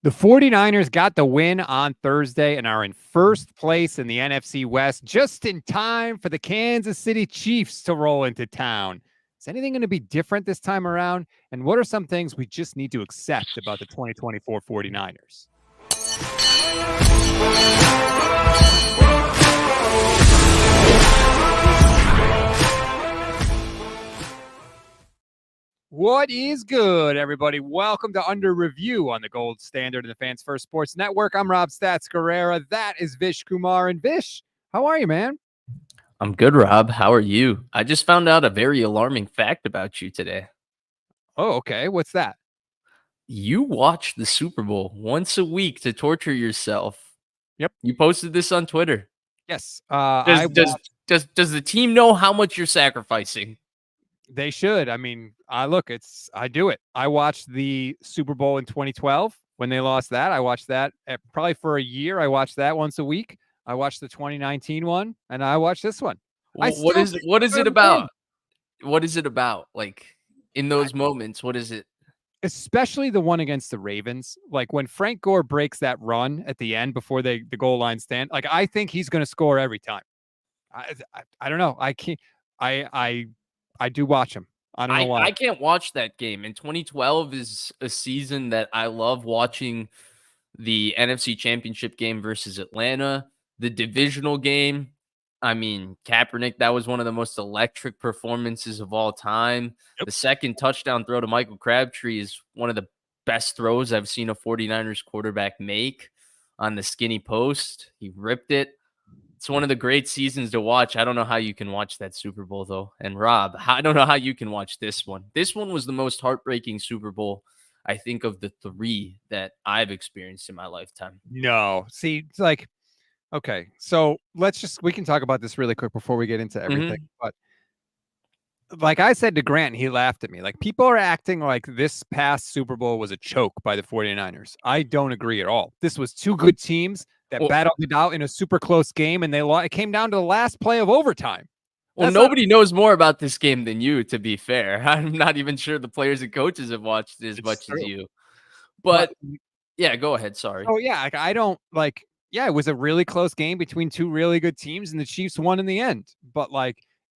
The 49ers got the win on Thursday and are in first place in the NFC West, just in time for the Kansas City Chiefs to roll into town. Is anything going to be different this time around? And what are some things we just need to accept about the 2024 49ers? What is good, everybody? Welcome to Under Review on the Gold Standard and the Fans First Sports Network. I'm Rob Stats Guerrera. That is Vish Kumar. And Vish, how are you, man? I'm good, Rob. How are you? I just found out a very alarming fact about you today. Oh, okay. What's that? You watch the Super Bowl once a week to torture yourself. Yep. You posted this on Twitter. Yes. Does the team know how much you're sacrificing? They should. I mean, I do it. I watched the Super Bowl in 2012 when they lost that. I watched that probably for a year. I watched that once a week. I watched the 2019 one, and I watched this one. What is it about? What is it about? Like in those moments, what is it? Especially the one against the Ravens, like when Frank Gore breaks that run at the end before the goal line stand. Like I think he's going to score every time. I don't know. I can't. I do watch him. I don't know why. I can't watch that game. And 2012 is a season that I love watching. The NFC Championship game versus Atlanta, the divisional game. I mean, Kaepernick, that was one of the most electric performances of all time. Yep. The second touchdown throw to Michael Crabtree is one of the best throws I've seen a 49ers quarterback make on the skinny post. He ripped it. It's one of the great seasons to watch. I don't know how you can watch that Super Bowl, though. And Rob, I don't know how you can watch this one. This one was the most heartbreaking Super Bowl, I think, of the three that I've experienced in my lifetime. No. See, it's like, okay, so we can talk about this really quick before we get into everything. But like I said to Grant, he laughed at me. Like, people are acting like this past Super Bowl was a choke by the 49ers. I don't agree at all. This was two good teams that battled it out in a super close game, and it came down to the last play of overtime. Well, nobody knows more about this game than you, to be fair. I'm not even sure the players and coaches have watched it as much as you. But yeah, go ahead. Sorry. Oh, yeah. I don't it was a really close game between two really good teams, and the Chiefs won in the end. But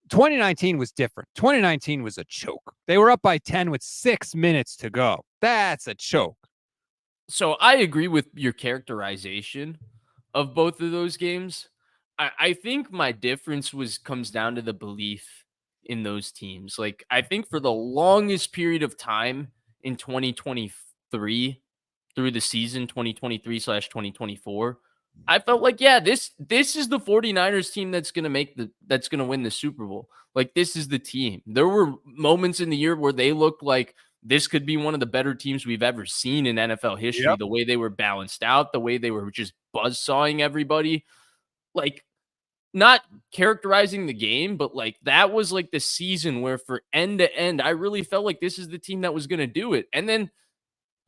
2019 was different. 2019 was a choke. They were up by 10 with 6 minutes to go. That's a choke. So I agree with your characterization of both of those games. I think my difference comes down to the belief in those teams. Like, I think for the longest period of time in 2023 through the season 2023/2024, I felt like, yeah, this is the 49ers team that's going to win the Super Bowl. Like, this is the team. There were moments in the year where they looked like this could be one of the better teams we've ever seen in NFL history. Yep. The way they were balanced out, the way they were just buzzsawing everybody. Like, not characterizing the game, but like that was like the season where for end to end, I really felt like this is the team that was going to do it. And then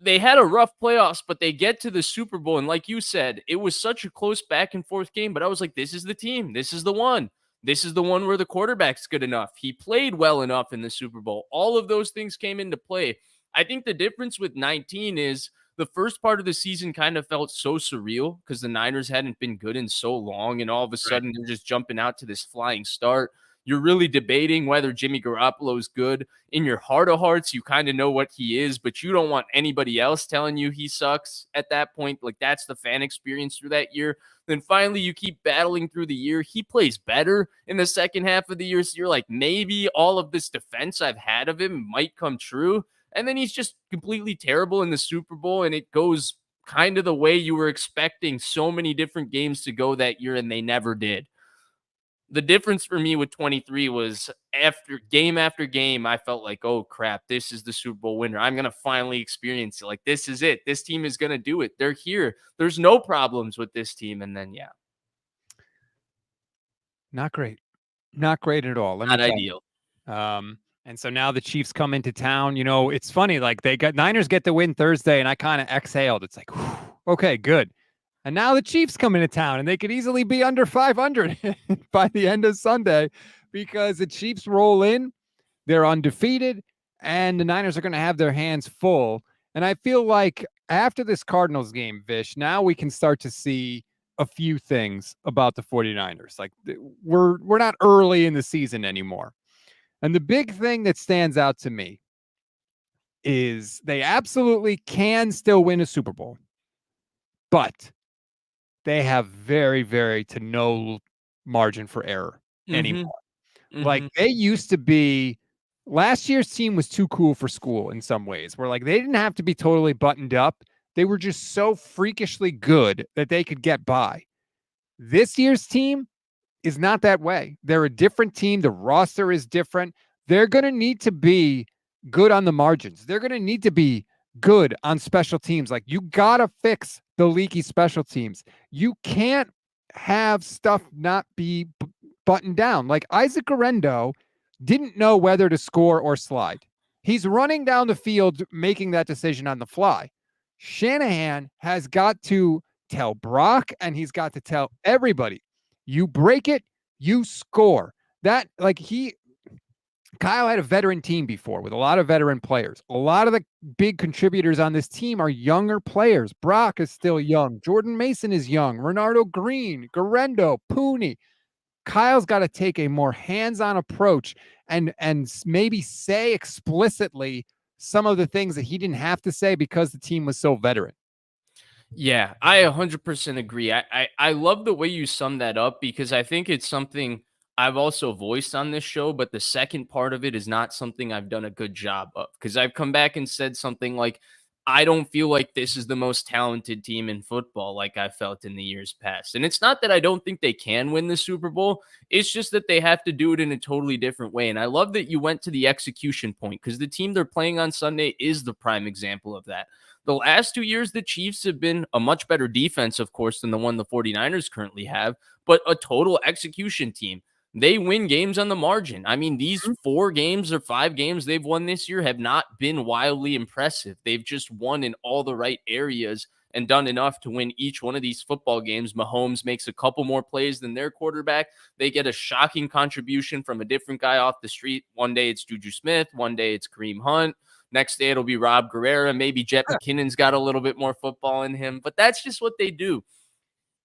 they had a rough playoffs, but they get to the Super Bowl. And like you said, it was such a close back and forth game, but I was like, this is the team. This is the one. This is the one where the quarterback's good enough. He played well enough in the Super Bowl. All of those things came into play. I think the difference with 19 is the first part of the season kind of felt so surreal because the Niners hadn't been good in so long. And all of a sudden, they're just jumping out to this flying start. You're really debating whether Jimmy Garoppolo is good. In your heart of hearts, you kind of know what he is, but you don't want anybody else telling you he sucks at that point. Like, that's the fan experience through that year. Then finally, you keep battling through the year. He plays better in the second half of the year. So you're like, maybe all of this defense I've had of him might come true. And then he's just completely terrible in the Super Bowl, and it goes kind of the way you were expecting so many different games to go that year, and they never did. The difference for me with 23 was after game, I felt like, oh, crap, this is the Super Bowl winner. I'm going to finally experience it. Like, this is it. This team is going to do it. They're here. There's no problems with this team. And then, yeah. Not great. Not great at all. Not ideal. And so now the Chiefs come into town. You know, it's funny. Like, Niners get the win Thursday, and I kind of exhaled. It's like, whew, okay, good. And now the Chiefs come into town, and they could easily be under 500 by the end of Sunday because the Chiefs roll in. They're undefeated, and the Niners are going to have their hands full. And I feel like after this Cardinals game, Vish, now we can start to see a few things about the 49ers. Like we're not early in the season anymore. And the big thing that stands out to me is they absolutely can still win a Super Bowl, but they have very, very to no margin for error Mm-hmm. anymore. Like Mm-hmm. they used to be, last year's team was too cool for school in some ways, where like they didn't have to be totally buttoned up. They were just so freakishly good that they could get by. This year's team is not that way. They're a different team. The roster is different. They're going to need to be good on the margins. They're going to need to be good on special teams. Like you got to fix the leaky special teams. You can't have stuff not be buttoned down. Like Isaac Garendo didn't know whether to score or slide. He's running down the field making that decision on the fly. Shanahan has got to tell Brock and he's got to tell everybody, you break it, you score. That like Kyle had a veteran team before with a lot of veteran players. A lot of the big contributors on this team are younger players. Brock is still young. Jordan Mason is young. Renardo Green, Garendo, Pooney. Kyle's got to take a more hands-on approach and maybe say explicitly some of the things that he didn't have to say because the team was so veteran. Yeah, I 100% agree. I love the way you sum that up because I think it's something I've also voiced on this show, but the second part of it is not something I've done a good job of because I've come back and said something like, I don't feel like this is the most talented team in football like I felt in the years past. And it's not that I don't think they can win the Super Bowl. It's just that they have to do it in a totally different way. And I love that you went to the execution point because the team they're playing on Sunday is the prime example of that. The last 2 years, the Chiefs have been a much better defense, of course, than the one the 49ers currently have, but a total execution team. They win games on the margin. I mean, these 4 games or 5 games they've won this year have not been wildly impressive. They've just won in all the right areas and done enough to win each one of these football games. Mahomes makes a couple more plays than their quarterback. They get a shocking contribution from a different guy off the street. One day it's Juju Smith. One day it's Kareem Hunt. Next day it'll be Rob Guerrera. Maybe Jet McKinnon's got a little bit more football in him, but that's just what they do.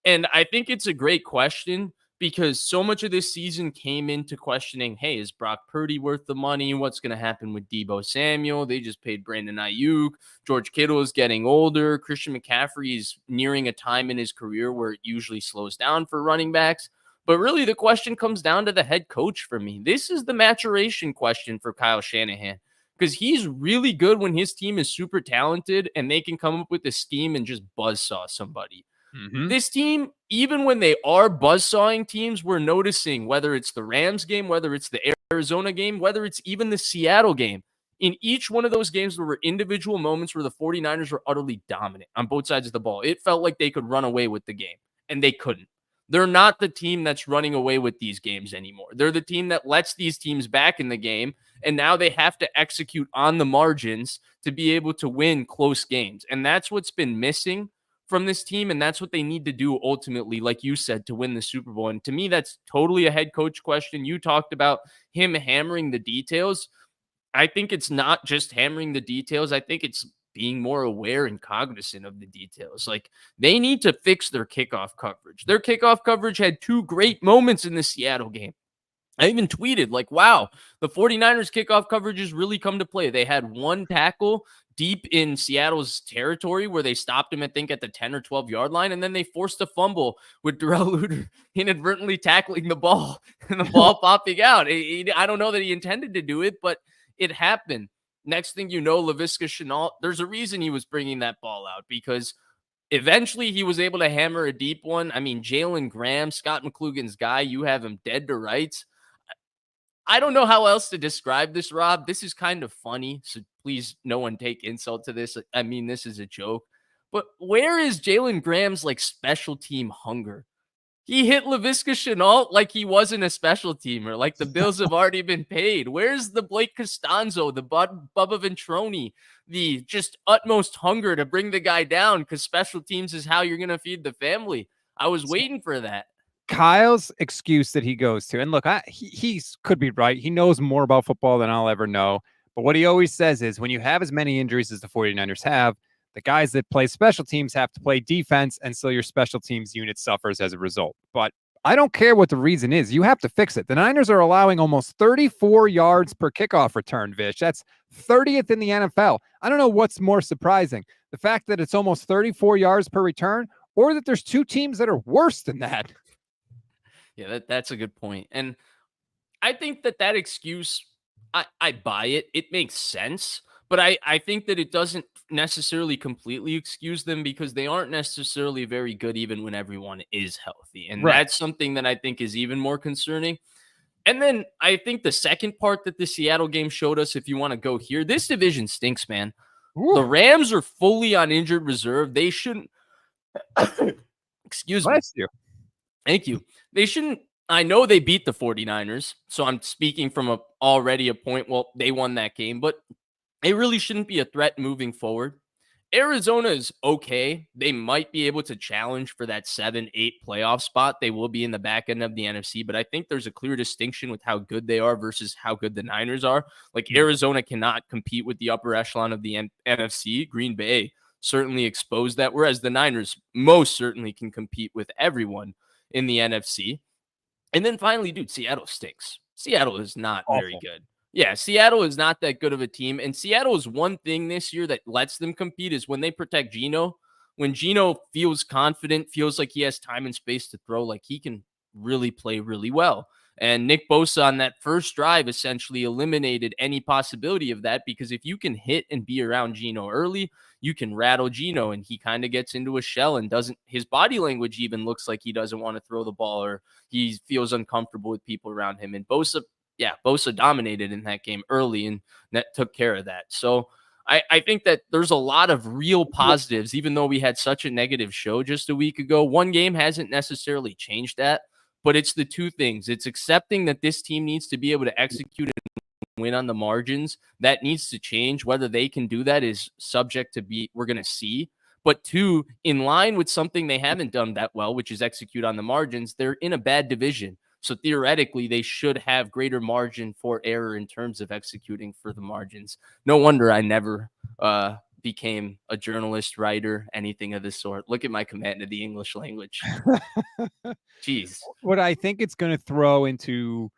And I think it's a great question because so much of this season came into questioning, hey, is Brock Purdy worth the money? What's going to happen with Deebo Samuel? They just paid Brandon Ayuk. George Kittle is getting older. Christian McCaffrey is nearing a time in his career where it usually slows down for running backs. But really, the question comes down to the head coach for me. This is the maturation question for Kyle Shanahan because he's really good when his team is super talented and they can come up with a scheme and just buzzsaw somebody. Mm-hmm. This team, even when they are buzzsawing teams, we're noticing whether it's the Rams game, whether it's the Arizona game, whether it's even the Seattle game. In each one of those games, there were individual moments where the 49ers were utterly dominant on both sides of the ball. It felt like they could run away with the game, and they couldn't. They're not the team that's running away with these games anymore. They're the team that lets these teams back in the game, and now they have to execute on the margins to be able to win close games. And that's what's been missing from this team, and that's what they need to do ultimately, like you said, to win the Super Bowl. And to me, that's totally a head coach question. You talked about him hammering the details. I think it's not just hammering the details. I think it's being more aware and cognizant of the details. Like they need to fix their kickoff coverage. Their kickoff coverage had 2 great moments in the Seattle game. I even tweeted like, wow, the 49ers kickoff coverage has really come to play. They had one tackle deep in Seattle's territory where they stopped him, I think, at the 10 or 12 yard line. And then they forced a fumble with Darrell Luter inadvertently tackling the ball and the ball popping out. I don't know that he intended to do it, but it happened. Next thing you know, Laviska Shenault, there's a reason he was bringing that ball out because eventually he was able to hammer a deep one. I mean, Jalen Graham, Scott McClugan's guy, you have him dead to rights. I don't know how else to describe this, Rob. This is kind of funny, so please no one take insult to this. I mean, this is a joke. But where is Jalen Graham's like special team hunger? He hit Laviska Shenault like he wasn't a special teamer, like the bills have already been paid. Where's the Blake Costanzo, the Bubba Ventroni, the just utmost hunger to bring the guy down because special teams is how you're going to feed the family? I was waiting for that. Kyle's excuse that he goes to, and look, he could be right. He knows more about football than I'll ever know. But what he always says is when you have as many injuries as the 49ers have, The guys that play special teams have to play defense, and so your special teams unit suffers as a result. But I don't care what the reason is. You have to fix it. The Niners are allowing almost 34 yards per kickoff return, Vish. That's 30th in the NFL. I don't know what's more surprising, the fact that it's almost 34 yards per return, or that there's two teams that are worse than that. Yeah, that's a good point. And I think that excuse, I buy it. It makes sense. But I think that it doesn't necessarily completely excuse them because they aren't necessarily very good even when everyone is healthy. And Right. that's something that I think is even more concerning. And then I think the second part that the Seattle game showed us, if you want to go here, this division stinks, man. Ooh, The Rams are fully on injured reserve. They shouldn't, excuse me. bless you. Thank you. They shouldn't. I know they beat the 49ers, so I'm speaking from already a point. Well, they won that game, but they really shouldn't be a threat moving forward. Arizona is okay. They might be able to challenge for that 7-8 playoff spot. They will be in the back end of the NFC, but I think there's a clear distinction with how good they are versus how good the Niners are. Like Arizona cannot compete with the upper echelon of the NFC. Green Bay certainly exposed that, whereas the Niners most certainly can compete with everyone in the NFC. And then finally, dude, Seattle stinks. Seattle is not very Awful. good. Yeah, Seattle is not that good of a team. And Seattle is one thing this year that lets them compete is when they protect Geno. When Geno feels confident, feels like he has time and space to throw, like he can really play really well. And Nick Bosa on that first drive essentially eliminated any possibility of that because if you can hit and be around Geno early, you can rattle Geno and he kind of gets into a shell and doesn't, his body language even looks like he doesn't want to throw the ball or he feels uncomfortable with people around him. And Bosa dominated in that game early and that took care of that. So I think that there's a lot of real positives, even though we had such a negative show just a week ago. One game hasn't necessarily changed that, but it's the two things. It's accepting that this team needs to be able to execute and win on the margins. That needs to change. Whether they can do that is subject to we're going to see. But two, in line with something they haven't done that well, which is execute on the margins, they're in a bad division. So theoretically, they should have greater margin for error in terms of executing for the margins. No wonder I never became a journalist, writer, anything of this sort. Look at my command of the English language. Jeez. What I think it's going to throw into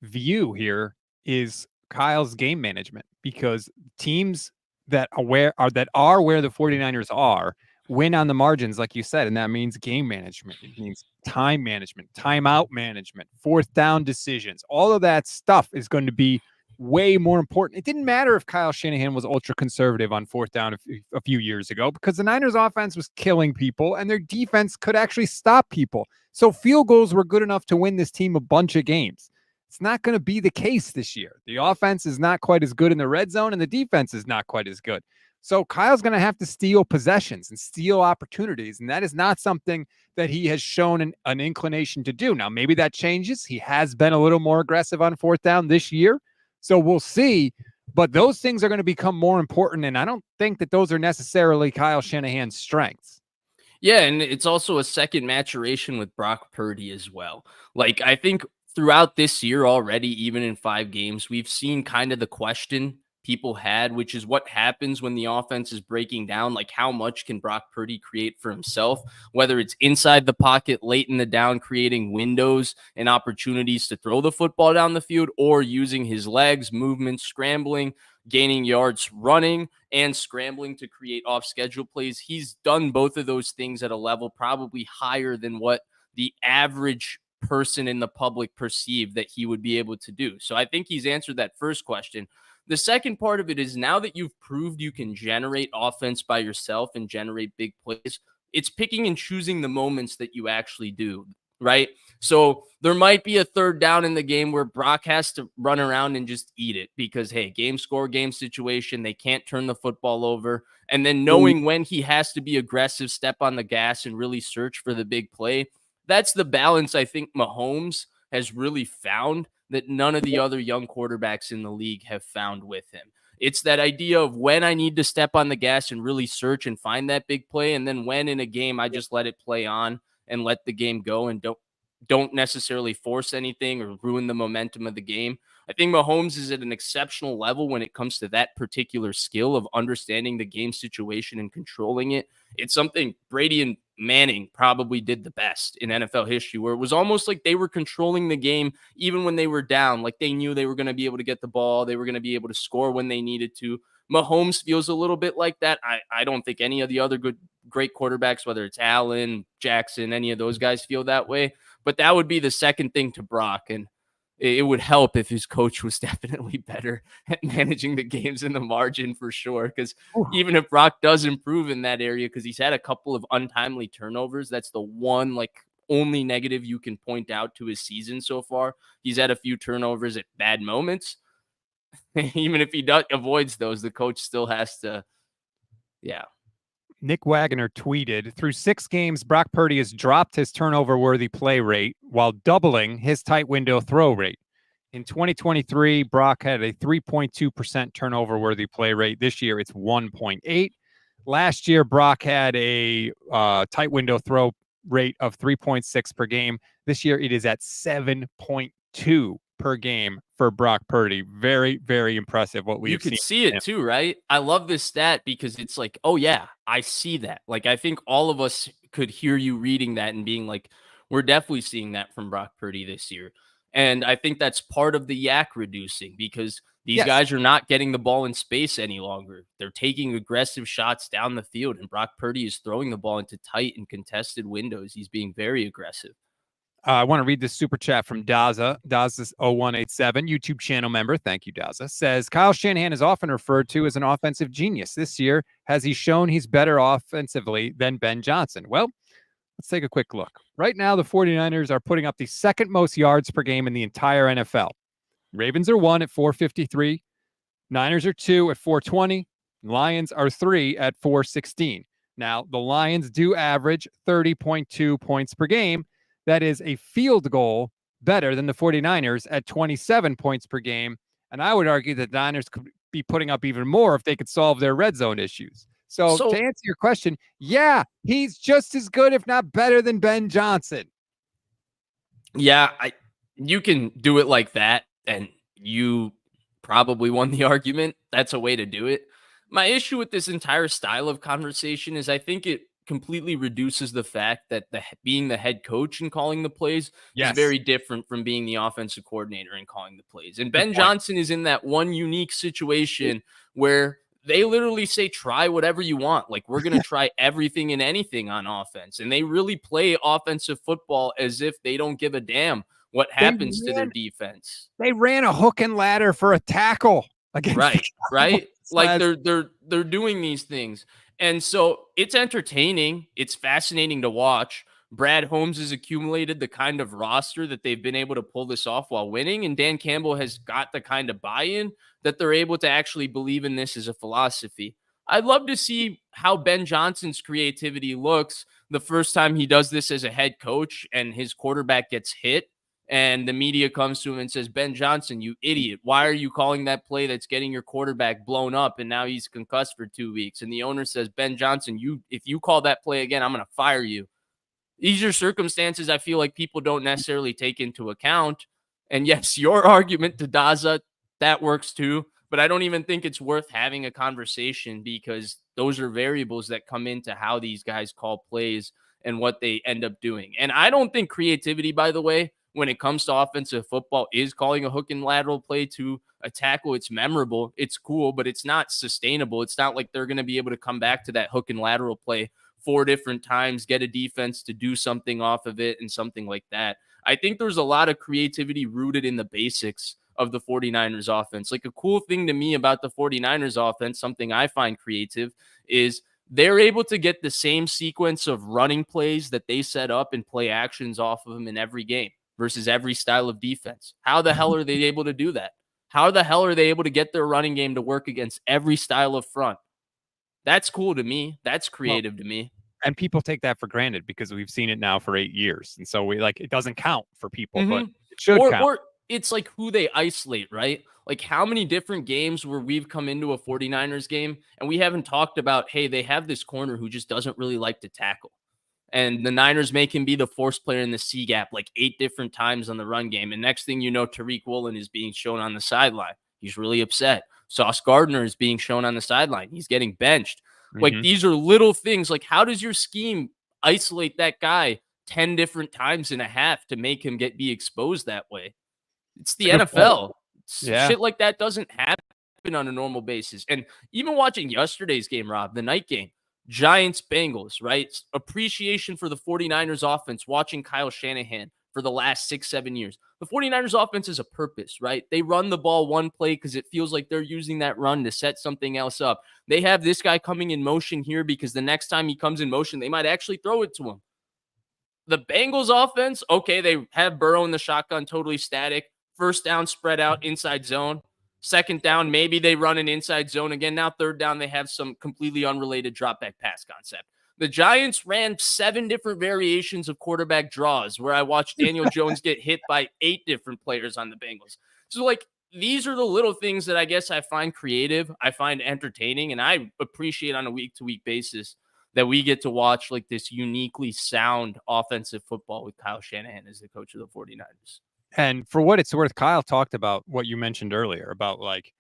view here is Kyle's game management because teams that are where the 49ers are win on the margins, like you said, and that means game management. It means time management, timeout management, fourth down decisions. All of that stuff is going to be way more important. It didn't matter if Kyle Shanahan was ultra conservative on fourth down a few years ago because the Niners offense was killing people and their defense could actually stop people. So field goals were good enough to win this team a bunch of games. It's not going to be the case this year. The offense is not quite as good in the red zone and the defense is not quite as good. So Kyle's going to have to steal possessions and steal opportunities. And that is not something that he has shown an inclination to do. Now, maybe that changes. He has been a little more aggressive on fourth down this year. So we'll see. But those things are going to become more important. And I don't think that those are necessarily Kyle Shanahan's strengths. Yeah, and it's also a second maturation with Brock Purdy as well. Like, I think throughout this year already, even in 5 games, we've seen kind of the question people had, which is what happens when the offense is breaking down. Like, how much can Brock Purdy create for himself, whether it's inside the pocket, late in the down, creating windows and opportunities to throw the football down the field, or using his legs, movement, scrambling, gaining yards running and scrambling to create off schedule plays. He's done both of those things at a level probably higher than what the average person in the public perceived that he would be able to do. So I think he's answered that first question. The second part of it is now that you've proved you can generate offense by yourself and generate big plays, it's picking and choosing the moments that you actually do, right? So there might be a third down in the game where Brock has to run around and just eat it because, hey, game score, game situation, they can't turn the football over. And then knowing when he has to be aggressive, step on the gas and really search for the big play. That's the balance I think Mahomes has really found that none of the other young quarterbacks in the league have found with him. It's that idea of when I need to step on the gas and really search and find that big play. And then when in a game, I just let it play on and let the game go and don't necessarily force anything or ruin the momentum of the game. I think Mahomes is at an exceptional level when it comes to that particular skill of understanding the game situation and controlling it. It's something Brady and Manning probably did the best in NFL history, where it was almost like they were controlling the game even when they were down. Like they knew they were going to be able to get the ball, they were going to be able to score when they needed to. Mahomes feels a little bit like that. I don't think any of the other great quarterbacks, whether it's Allen, Jackson, any of those guys feel that way. But that would be the second thing to Brock. And it would help if his coach was definitely better at managing the games in the margin for sure. Because even if Brock does improve in that area, because he's had a couple of untimely turnovers, that's the one like only negative you can point out to his season so far. He's had a few turnovers at bad moments. Even if he avoids those, the coach still has to, yeah. Nick Wagner tweeted, through 6 games, Brock Purdy has dropped his turnover-worthy play rate while doubling his tight window throw rate. In 2023, Brock had a 3.2% turnover-worthy play rate. This year, it's 1.8. Last year, Brock had a tight window throw rate of 3.6 per game. This year, it is at 7.2 per game for Brock Purdy. Very, very impressive what we've seen. You can see it too, right? I love this stat because it's like, oh yeah, I see that. Like, I think all of us could hear you reading that and being like, we're definitely seeing that from Brock Purdy this year. And I think that's part of the yak reducing because these guys are not getting the ball in space any longer. They're taking aggressive shots down the field, and Brock Purdy is throwing the ball into tight and contested windows. He's being very aggressive. I want to read this super chat from Daza. Daza's 0187, YouTube channel member. Thank you, Daza. Says, Kyle Shanahan is often referred to as an offensive genius. This year, has he shown he's better offensively than Ben Johnson? Well, let's take a quick look. Right now, the 49ers are putting up the second most yards per game in the entire NFL. Ravens are 1 at 453. Niners are 2 at 420. Lions are 3 at 416. Now, the Lions do average 30.2 points per game. That is a field goal better than the 49ers at 27 points per game. And I would argue that the Niners could be putting up even more if they could solve their red zone issues. So to answer your question, yeah, he's just as good, if not better, than Ben Johnson. Yeah, you can do it like that, and you probably won the argument. That's a way to do it. My issue with this entire style of conversation is I think it completely reduces the fact that being the head coach and calling the plays is very different from being the offensive coordinator and calling the plays. And Ben Johnson is in that one unique situation where they literally say, try whatever you want. Like, we're going to try everything and anything on offense. And they really play offensive football as if they don't give a damn what happens to their defense. They ran a hook and ladder for a tackle against right. Like they're doing these things. And so it's entertaining. It's fascinating to watch. Brad Holmes has accumulated the kind of roster that they've been able to pull this off while winning. And Dan Campbell has got the kind of buy-in that they're able to actually believe in this as a philosophy. I'd love to see how Ben Johnson's creativity looks the first time he does this as a head coach and his quarterback gets hit. And the media comes to him and says, Ben Johnson, you idiot. Why are you calling that play that's getting your quarterback blown up and now he's concussed for 2 weeks? And the owner says, Ben Johnson, if you call that play again, I'm going to fire you. These are circumstances I feel like people don't necessarily take into account. And yes, your argument to Daza, that works too. But I don't even think it's worth having a conversation because those are variables that come into how these guys call plays and what they end up doing. And I don't think creativity, by the way, when it comes to offensive football, is calling a hook and lateral play to a tackle. It's memorable. It's cool, but it's not sustainable. It's not like they're going to be able to come back to that hook and lateral play 4 different times, get a defense to do something off of it and something like that. I think there's a lot of creativity rooted in the basics of the 49ers offense. Like, a cool thing to me about the 49ers offense, something I find creative, is they're able to get the same sequence of running plays that they set up and play actions off of them in every game versus every style of defense. How the hell are they able to do that? How the hell are they able to get their running game to work against every style of front? That's cool to me. That's creative to me. And people take that for granted because we've seen it now for 8 years. And so it doesn't count for people, but it should count. Or it's like who they isolate, right? Like, how many different games where we've come into a 49ers game and we haven't talked about, hey, they have this corner who just doesn't really like to tackle. And the Niners make him be the force player in the C gap like 8 different times on the run game. And next thing you know, Tariq Woolen is being shown on the sideline. He's really upset. Sauce Gardner is being shown on the sideline. He's getting benched. Like, these are little things. Like, how does your scheme isolate that guy 10 different times in a half to make him be exposed that way? It's the NFL. Shit like that doesn't happen on a normal basis. And even watching yesterday's game, Rob, the night game, Giants Bengals, right? Appreciation for the 49ers offense, watching Kyle Shanahan for the last 6-7 years. The 49ers offense is a purpose, right? They run the ball one play because it feels like they're using that run to set something else up. They have this guy coming in motion here because the next time he comes in motion, they might actually throw it to him. The Bengals offense, okay, they have Burrow in the shotgun, totally static. First down, spread out, inside zone. Second down, maybe they run an inside zone again. Now third down, they have some completely unrelated drop back pass concept. The Giants ran 7 different variations of quarterback draws where I watched Daniel Jones get hit by 8 different players on the Bengals. So, like, these are the little things that I guess I find creative, I find entertaining, and I appreciate on a week-to-week basis that we get to watch like this uniquely sound offensive football with Kyle Shanahan as the coach of the 49ers. And for what it's worth, Kyle talked about what you mentioned earlier about like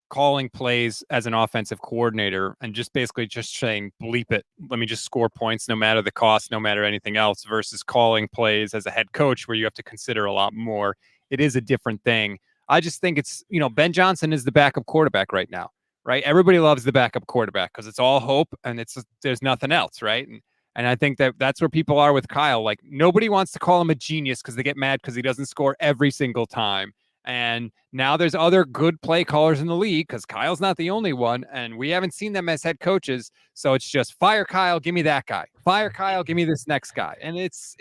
calling plays as an offensive coordinator and just basically just saying, bleep it, let me just score points no matter the cost, no matter anything else, versus calling plays as a head coach where you have to consider a lot more. It is a different thing. I just think it's, Ben Johnson is the backup quarterback right now, right? Everybody loves the backup quarterback because it's all hope and there's nothing else, right? And I think that's where people are with Kyle. Like, nobody wants to call him a genius because they get mad because he doesn't score every single time. And now there's other good play callers in the league because Kyle's not the only one. And we haven't seen them as head coaches. So it's just fire Kyle, give me that guy. Fire Kyle, give me this next guy. And it's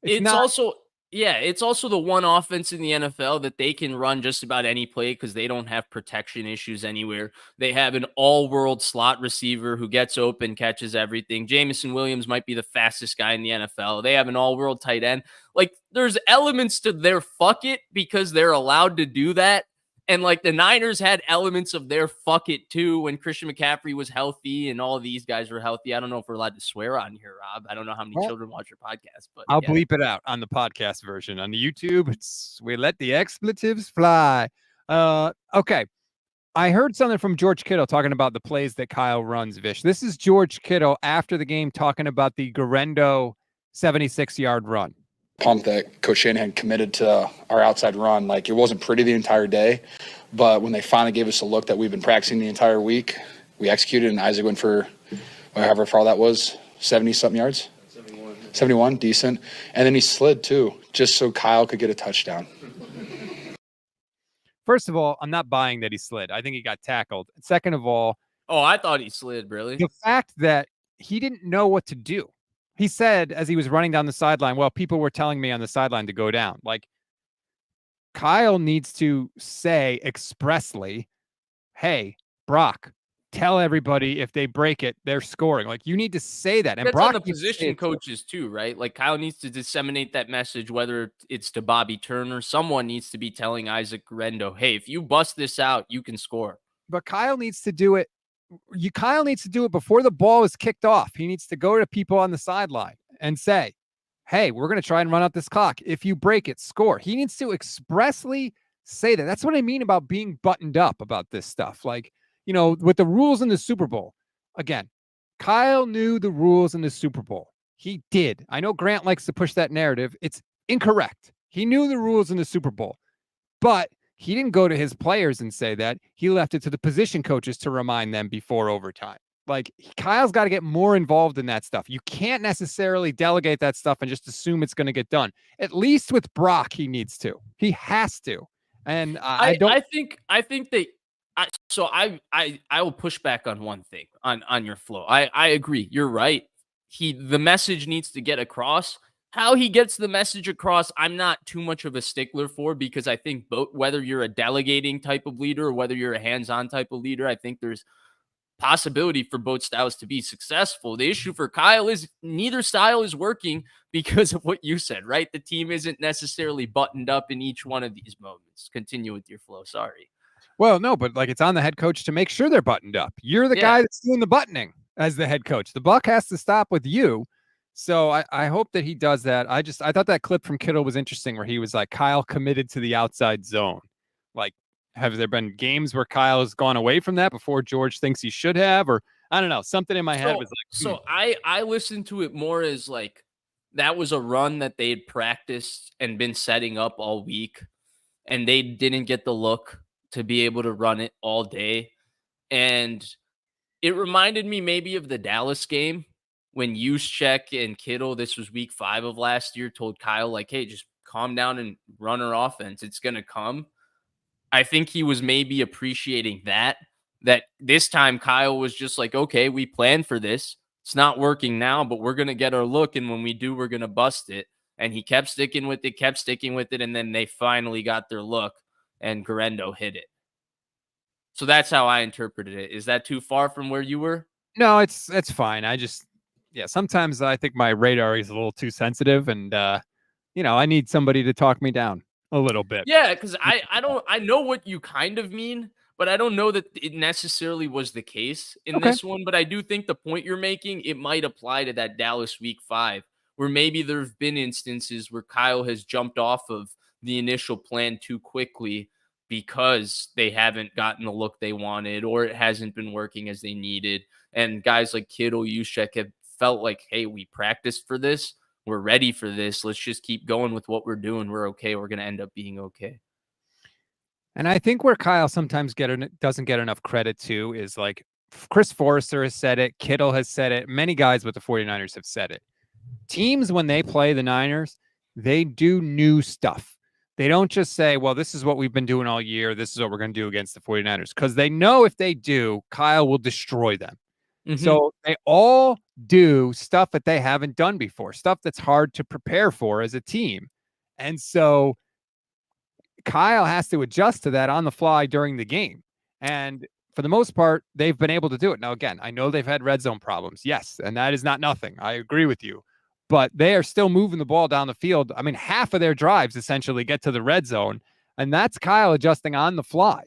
not also... Yeah, it's also the one offense in the NFL that they can run just about any play because they don't have protection issues anywhere. They have an all-world slot receiver who gets open, catches everything. Jameson Williams might be the fastest guy in the NFL. They have an all-world tight end. Like, there's elements to their fuck it because they're allowed to do that. And like the Niners had elements of their fuck it too when Christian McCaffrey was healthy and all of these guys were healthy. I don't know if we're allowed to swear on here, Rob. I don't know how many children watch your podcast, but I'll bleep it out on the podcast version. On the YouTube, we let the expletives fly. Okay. I heard something from George Kittle talking about the plays that Kyle runs, Vish. This is George Kittle after the game talking about the Garendo 76-yard run. Pumped that Coach Shanahan committed to our outside run. Like, it wasn't pretty the entire day, but when they finally gave us a look that we've been practicing the entire week, we executed, and Isaac went for however far that was, 70-something yards? 71, decent. And then he slid, too, just so Kyle could get a touchdown. First of all, I'm not buying that he slid. I think he got tackled. Second of all... Oh, I thought he slid, really? The fact that he didn't know what to do. He said as he was running down the sideline, well, people were telling me on the sideline to go down. Like, Kyle needs to say expressly, hey, Brock, tell everybody if they break it, they're scoring. Like, you need to say that. And that's Brock on the position coaches too, right? Like, Kyle needs to disseminate that message, whether it's to Bobby Turner. Someone needs to be telling Isaac Garendo, hey, if you bust this out, you can score. But Kyle needs to do it. Kyle needs to do it before the ball is kicked off. He needs to go to people on the sideline and say, hey, we're going to try and run out this clock. If you break it, score. He needs to expressly say that. That's what I mean about being buttoned up about this stuff. Like, with the rules in the Super Bowl, again, Kyle knew the rules in the Super Bowl. He did. I know Grant likes to push that narrative. It's incorrect. He knew the rules in the Super Bowl, but he didn't go to his players and say that. He left it to the position coaches to remind them before overtime. Like, Kyle's got to get more involved in that stuff. You can't necessarily delegate that stuff and just assume it's going to get done. At least with Brock, he needs to. He has to. And I think that. So I will push back on one thing on your flow. I agree. You're right. The message needs to get across. How he gets the message across, I'm not too much of a stickler for, because I think whether you're a delegating type of leader or whether you're a hands-on type of leader, I think there's possibility for both styles to be successful. The issue for Kyle is neither style is working because of what you said, right? The team isn't necessarily buttoned up in each one of these moments. Continue with your flow. Sorry. Well, no, but like, it's on the head coach to make sure they're buttoned up. You're the guy that's doing the buttoning as the head coach. The buck has to stop with you. So I hope that he does that. I thought that clip from Kittle was interesting where he was like, Kyle committed to the outside zone. Like, have there been games where Kyle has gone away from that before George thinks he should have? Or I don't know. Something in my head was like, So I listened to it more as like that was a run that they had practiced and been setting up all week, and they didn't get the look to be able to run it all day. And it reminded me maybe of the Dallas game when Juszczyk and Kittle, this was week 5 of last year, told Kyle, like, hey, just calm down and run our offense. It's going to come. I think he was maybe appreciating that this time Kyle was just like, okay, we planned for this. It's not working now, but we're going to get our look. And when we do, we're going to bust it. And he kept sticking with it. And then they finally got their look and Garendo hit it. So that's how I interpreted it. Is that too far from where you were? no, it's fine. Sometimes I think my radar is a little too sensitive, and I need somebody to talk me down a little bit. Yeah, because I know what you kind of mean, but I don't know that it necessarily was the case in this one. But I do think the point you're making, it might apply to that Dallas week 5, where maybe there have been instances where Kyle has jumped off of the initial plan too quickly because they haven't gotten the look they wanted or it hasn't been working as they needed. And guys like Kittle, Juszczyk have felt like, hey, we practiced for this. We're ready for this. Let's just keep going with what we're doing. We're okay. We're going to end up being okay. And I think where Kyle sometimes doesn't get enough credit too is like Chris Forrester has said it. Kittle has said it. Many guys with the 49ers have said it. Teams, when they play the Niners, they do new stuff. They don't just say, well, this is what we've been doing all year. This is what we're going to do against the 49ers. Because they know if they do, Kyle will destroy them. Mm-hmm. So they all do stuff that they haven't done before, stuff that's hard to prepare for as a team. And so Kyle has to adjust to that on the fly during the game. And for the most part, they've been able to do it. Now, again, I know they've had red zone problems. Yes, and that is not nothing. I agree with you. But they are still moving the ball down the field. I mean, half of their drives essentially get to the red zone, and that's Kyle adjusting on the fly.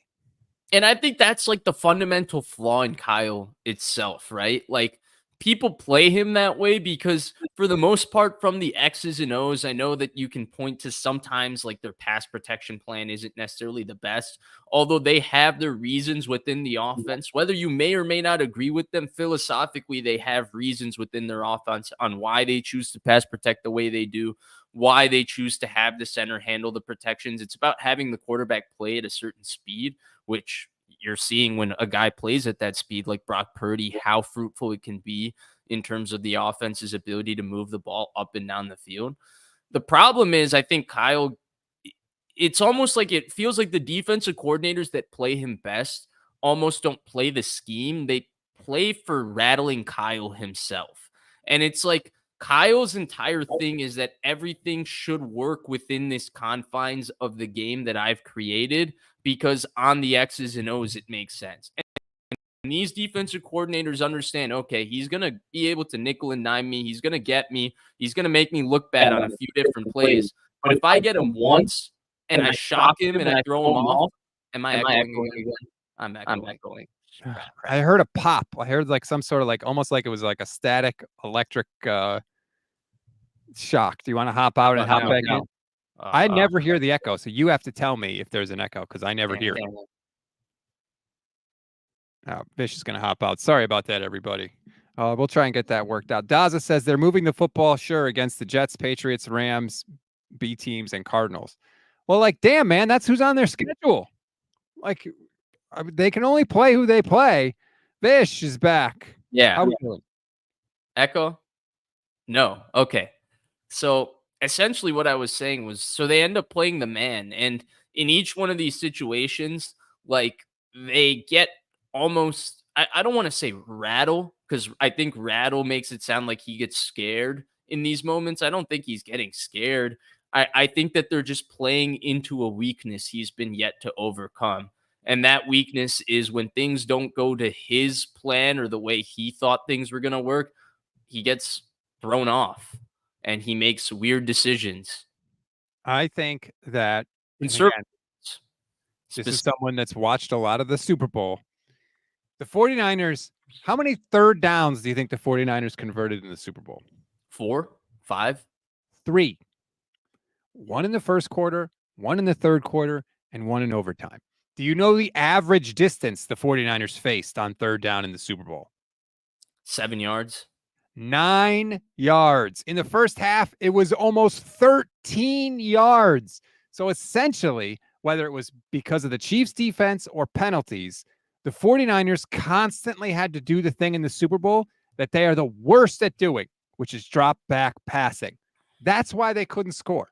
And I think that's like the fundamental flaw in Kyle itself, right? Like people play him that way because for the most part from the X's and O's, I know that you can point to sometimes like their pass protection plan isn't necessarily the best, although they have their reasons within the offense. Whether you may or may not agree with them philosophically, they have reasons within their offense on why they choose to pass protect the way they do, why they choose to have the center handle the protections. It's about having the quarterback play at a certain speed, which you're seeing when a guy plays at that speed like Brock Purdy, how fruitful it can be in terms of the offense's ability to move the ball up and down the field. The problem is, I think Kyle, it's almost like it feels like the defensive coordinators that play him best almost don't play the scheme. They play for rattling Kyle himself. And it's like Kyle's entire thing is that everything should work within this confines of the game that I've created because on the X's and O's, it makes sense. And these defensive coordinators understand, okay, he's going to be able to nickel and dime me. He's going to get me. He's going to make me look bad on a few different plays. But if I get him once and I shock him and I throw him off, am I echoing again? I'm echoing. I heard a pop. I heard like some sort of like almost like it was like a static electric shock. Do you want to hop out and hop back in? I never hear the echo, so you have to tell me if there's an echo because I never hear it. Bish is going to hop out. Sorry about that, everybody. We'll try and get that worked out. Daza says they're moving the football, sure, against the Jets, Patriots, Rams, B teams, and Cardinals. Well, like, damn, man, that's who's on their schedule. Like, they can only play who they play. Bish is back. Yeah. How are we doing? Echo? No. Okay. So essentially what I was saying was, so they end up playing the man. And in each one of these situations, like they get almost, I don't want to say rattle, because I think rattle makes it sound like he gets scared in these moments. I don't think he's getting scared. I think that they're just playing into a weakness he's been yet to overcome. And that weakness is when things don't go to his plan or the way he thought things were going to work, he gets thrown off and he makes weird decisions. I think that this is someone that's watched a lot of the Super Bowl. The 49ers, how many third downs do you think the 49ers converted in the Super Bowl? 4, 5. 3. 1 in the first quarter, 1 in the third quarter, and 1 in overtime. Do you know the average distance the 49ers faced on third down in the Super Bowl? 7 yards. 9 yards. In the first half, it was almost 13 yards. So essentially, whether it was because of the Chiefs defense or penalties, the 49ers constantly had to do the thing in the Super Bowl that they are the worst at doing, which is drop back passing. That's why they couldn't score.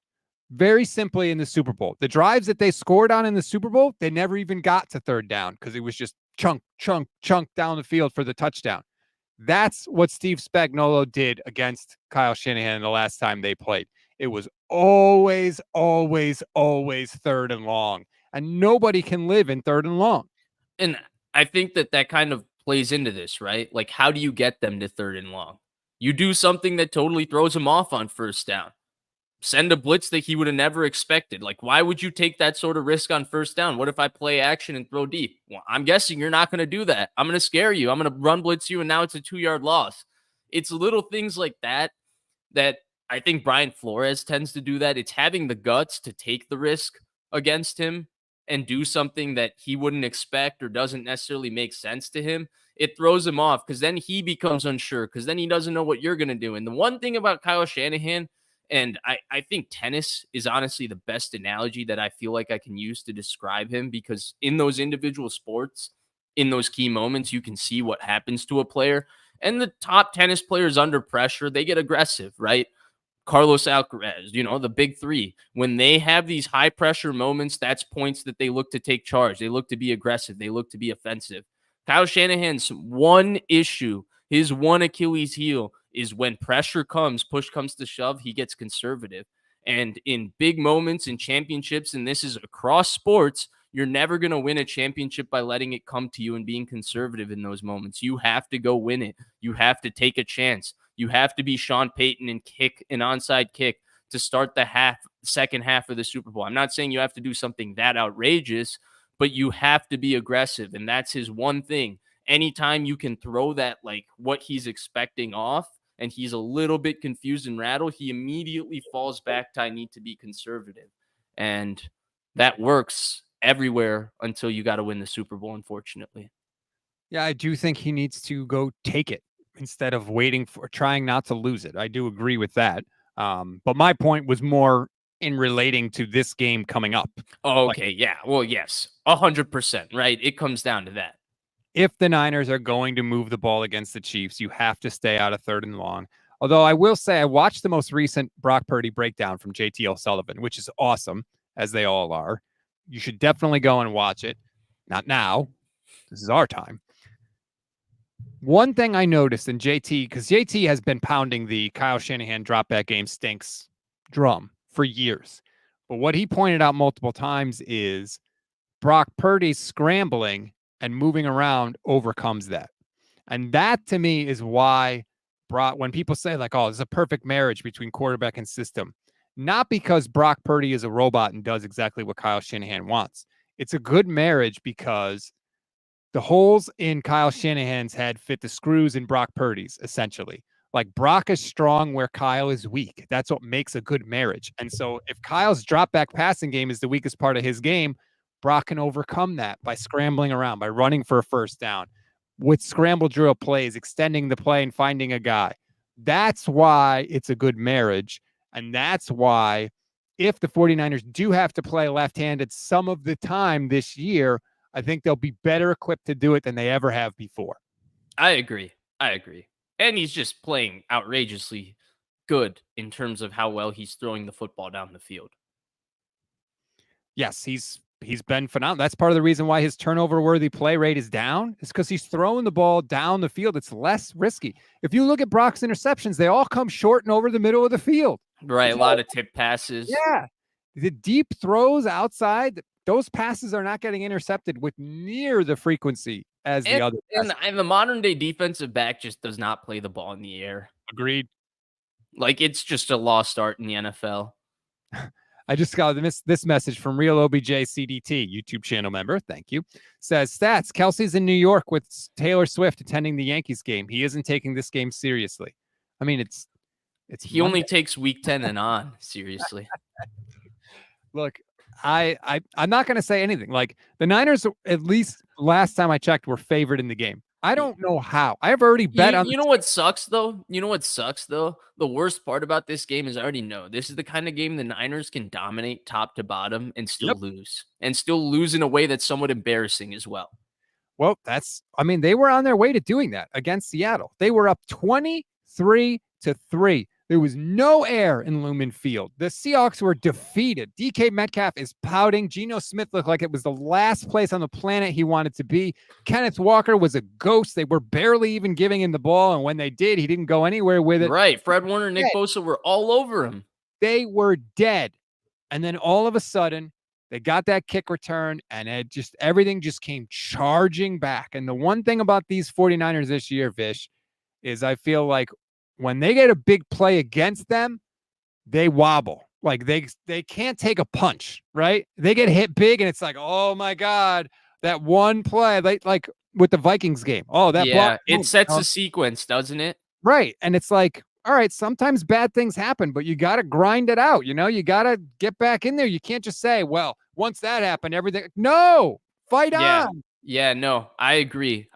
Very simply in the Super Bowl. The drives that they scored on in the Super Bowl, they never even got to third down because it was just chunk down the field for the touchdown. That's what Steve Spagnuolo did against Kyle Shanahan the last time they played. It was always third and long. And nobody can live in third and long. And I think that kind of plays into this, right? Like, how do you get them to third and long? You do something that totally throws them off on first down. Send a blitz that he would have never expected. Like, why would you take that sort of risk on first down? What if I play action and throw deep? Well, I'm guessing you're not going to do that. I'm going to scare you. I'm going to run blitz you, and now it's a 2-yard loss. It's little things like that I think Brian Flores tends to do that. It's having the guts to take the risk against him and do something that he wouldn't expect or doesn't necessarily make sense to him. It throws him off because then he becomes unsure because then he doesn't know what you're going to do. And the one thing about Kyle Shanahan, and I think tennis is honestly the best analogy that I feel like I can use to describe him, because in those individual sports, in those key moments, you can see what happens to a player. And the top tennis players under pressure, they get aggressive, right? Carlos Alcaraz, the big three, when they have these high pressure moments, that's points that they look to take charge. They look to be aggressive. They look to be offensive. Kyle Shanahan's one issue, his one Achilles heel, is when pressure comes, push comes to shove, he gets conservative. And in big moments, in championships, and this is across sports, you're never going to win a championship by letting it come to you and being conservative in those moments. You have to go win it. You have to take a chance. You have to be Sean Payton and kick an onside kick to start the second half of the Super Bowl. I'm not saying you have to do something that outrageous, but you have to be aggressive. And that's his one thing. Anytime you can throw that, like what he's expecting off, and he's a little bit confused and rattled, he immediately falls back to, I need to be conservative. And that works everywhere until you got to win the Super Bowl, unfortunately. Yeah, I do think he needs to go take it instead of trying not to lose it. I do agree with that. But my point was more in relating to this game coming up. Oh, okay. Yeah. Well, yes, 100%. Right. It comes down to that. If the Niners are going to move the ball against the Chiefs, you have to stay out of third and long. Although I will say I watched the most recent Brock Purdy breakdown from JT O'Sullivan, which is awesome, as they all are. You should definitely go and watch it. Not now. This is our time. One thing I noticed in JT, because JT has been pounding the Kyle Shanahan drop back game stinks drum for years. But what he pointed out multiple times is Brock Purdy's scrambling and moving around overcomes that. And that to me is why when people say like, oh, it's a perfect marriage between quarterback and system, not because Brock Purdy is a robot and does exactly what Kyle Shanahan wants. It's a good marriage because the holes in Kyle Shanahan's head fit the screws in Brock Purdy's, essentially. Like Brock is strong where Kyle is weak. That's what makes a good marriage. And so if Kyle's drop back passing game is the weakest part of his game, Brock can overcome that by scrambling around, by running for a first down, with scramble drill plays, extending the play and finding a guy. That's why it's a good marriage. And that's why if the 49ers do have to play left-handed some of the time this year, I think they'll be better equipped to do it than they ever have before. I agree. And he's just playing outrageously good in terms of how well he's throwing the football down the field. Yes, he's been phenomenal. That's part of the reason why his turnover-worthy play rate is down, is because he's throwing the ball down the field. It's less risky. If you look at Brock's interceptions, they all come short and over the middle of the field. Right, a lot of tip passes. Yeah. The deep throws outside, those passes are not getting intercepted with near the frequency as the other passes. And the modern-day defensive back just does not play the ball in the air. Agreed. Like, it's just a lost art in the NFL. I just got this message from Real OBJ CDT, YouTube channel member. Thank you. Says, stats, Kelsey's in New York with Taylor Swift attending the Yankees game. He isn't taking this game seriously. I mean, He Monday. only takes week 10 and on. Seriously. Look, I'm not going to say anything. Like the Niners, at least last time I checked, were favored in the game. I don't know how. I have already bet on. You know what sucks though? You know what sucks though? The worst part about this game is I already know this is the kind of game the Niners can dominate top to bottom and still lose, and still lose in a way that's somewhat embarrassing as well. Well, they were on their way to doing that against Seattle. They were up 23-3. There was no air in Lumen Field. The Seahawks were defeated. DK Metcalf is pouting. Geno Smith looked like it was the last place on the planet he wanted to be. Kenneth Walker was a ghost. They were barely even giving him the ball, and when they did, he didn't go anywhere with it. Right. Fred Warner, Nick Bosa were all over him. They were dead. And then all of a sudden, they got that kick return, and everything just came charging back. And the one thing about these 49ers this year, Vish, is I feel like when they get a big play against them, they wobble. Like they can't take a punch, right? They get hit big, and it's like, oh my God, that one play, like with the Vikings game. Oh, that block. It sets a sequence, doesn't it? Right. And it's like, all right, sometimes bad things happen, but you got to grind it out. You got to get back in there. You can't just say, well, once that happened, everything. No, fight on. Yeah, no, I agree.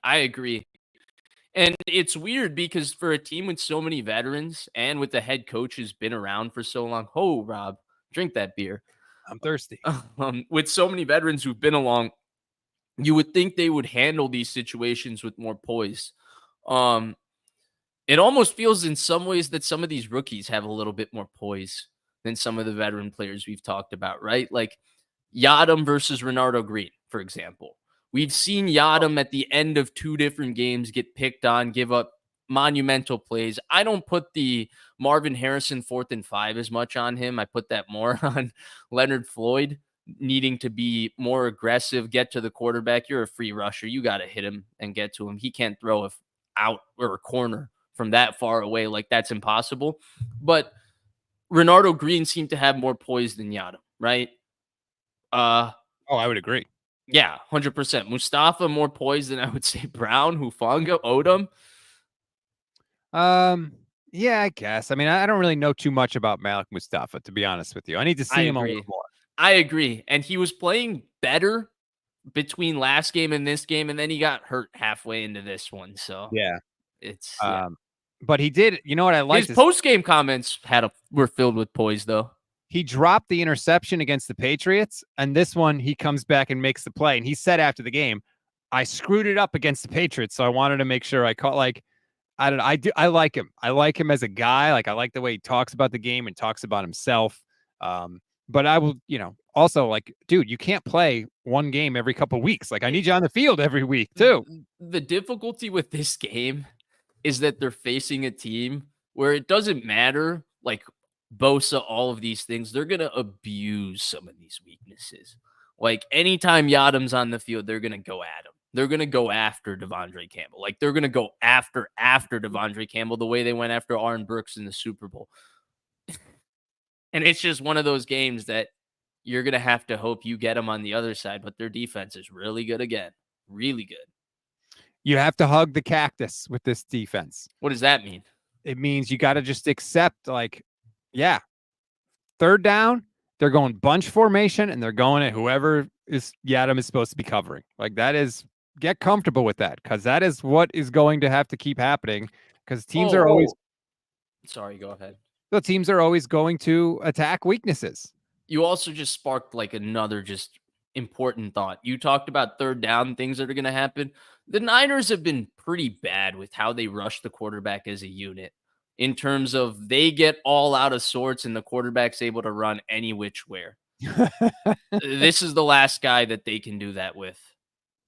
And it's weird because for a team with so many veterans and with the head coach who's been around for so long, Rob, drink that beer. I'm thirsty. With so many veterans who've been along, you would think they would handle these situations with more poise. It almost feels in some ways that some of these rookies have a little bit more poise than some of the veteran players we've talked about, right? Like Yadam versus Renardo Green, for example. We've seen Yadam at the end of 2 different games get picked on, give up monumental plays. I don't put the Marvin Harrison 4th and 5 as much on him. I put that more on Leonard Floyd needing to be more aggressive, get to the quarterback. You're a free rusher. You got to hit him and get to him. He can't throw out or a corner from that far away. Like that's impossible. But Renardo Green seemed to have more poise than Yadam, right? I would agree. Yeah, 100%. Mustafa more poised than I would say Brown, Hufanga, Odom. Yeah, I guess. I mean, I don't really know too much about Malik Mustafa, to be honest with you. I need to see him a little more. I agree. And he was playing better between last game and this game, and then he got hurt halfway into this one. So yeah, it's but he did. You know what I liked? His post-game comments were filled with poise, though. He dropped the interception against the Patriots, and this one he comes back and makes the play. And he said after the game, "I screwed it up against the Patriots, so I wanted to make sure I caught." Like, I like him. I like him as a guy. Like, I like the way he talks about the game and talks about himself. But I will, also like, dude, you can't play one game every couple of weeks. Like, I need you on the field every week too. The difficulty with this game is that they're facing a team where it doesn't matter, like Bosa, all of these things, they're going to abuse some of these weaknesses. Like anytime Yadam's on the field, they're going to go at him. They're going to go after Devondre Campbell. Like they're going to go after Devondre Campbell the way they went after Aaron Brooks in the Super Bowl. And it's just one of those games that you're going to have to hope you get them on the other side, but their defense is really good again. Really good. You have to hug the cactus with this defense. What does that mean? It means you got to just accept, like, yeah, third down, they're going bunch formation, and they're going at whoever Yadam is supposed to be covering. Like, that is, get comfortable with that, because that is what is going to have to keep happening, because teams are always... Sorry, go ahead. The teams are always going to attack weaknesses. You also just sparked like another just important thought. You talked about third down, things that are going to happen. The Niners have been pretty bad with how they rush the quarterback as a unit in terms of they get all out of sorts and the quarterback's able to run any which way. This is the last guy that they can do that with.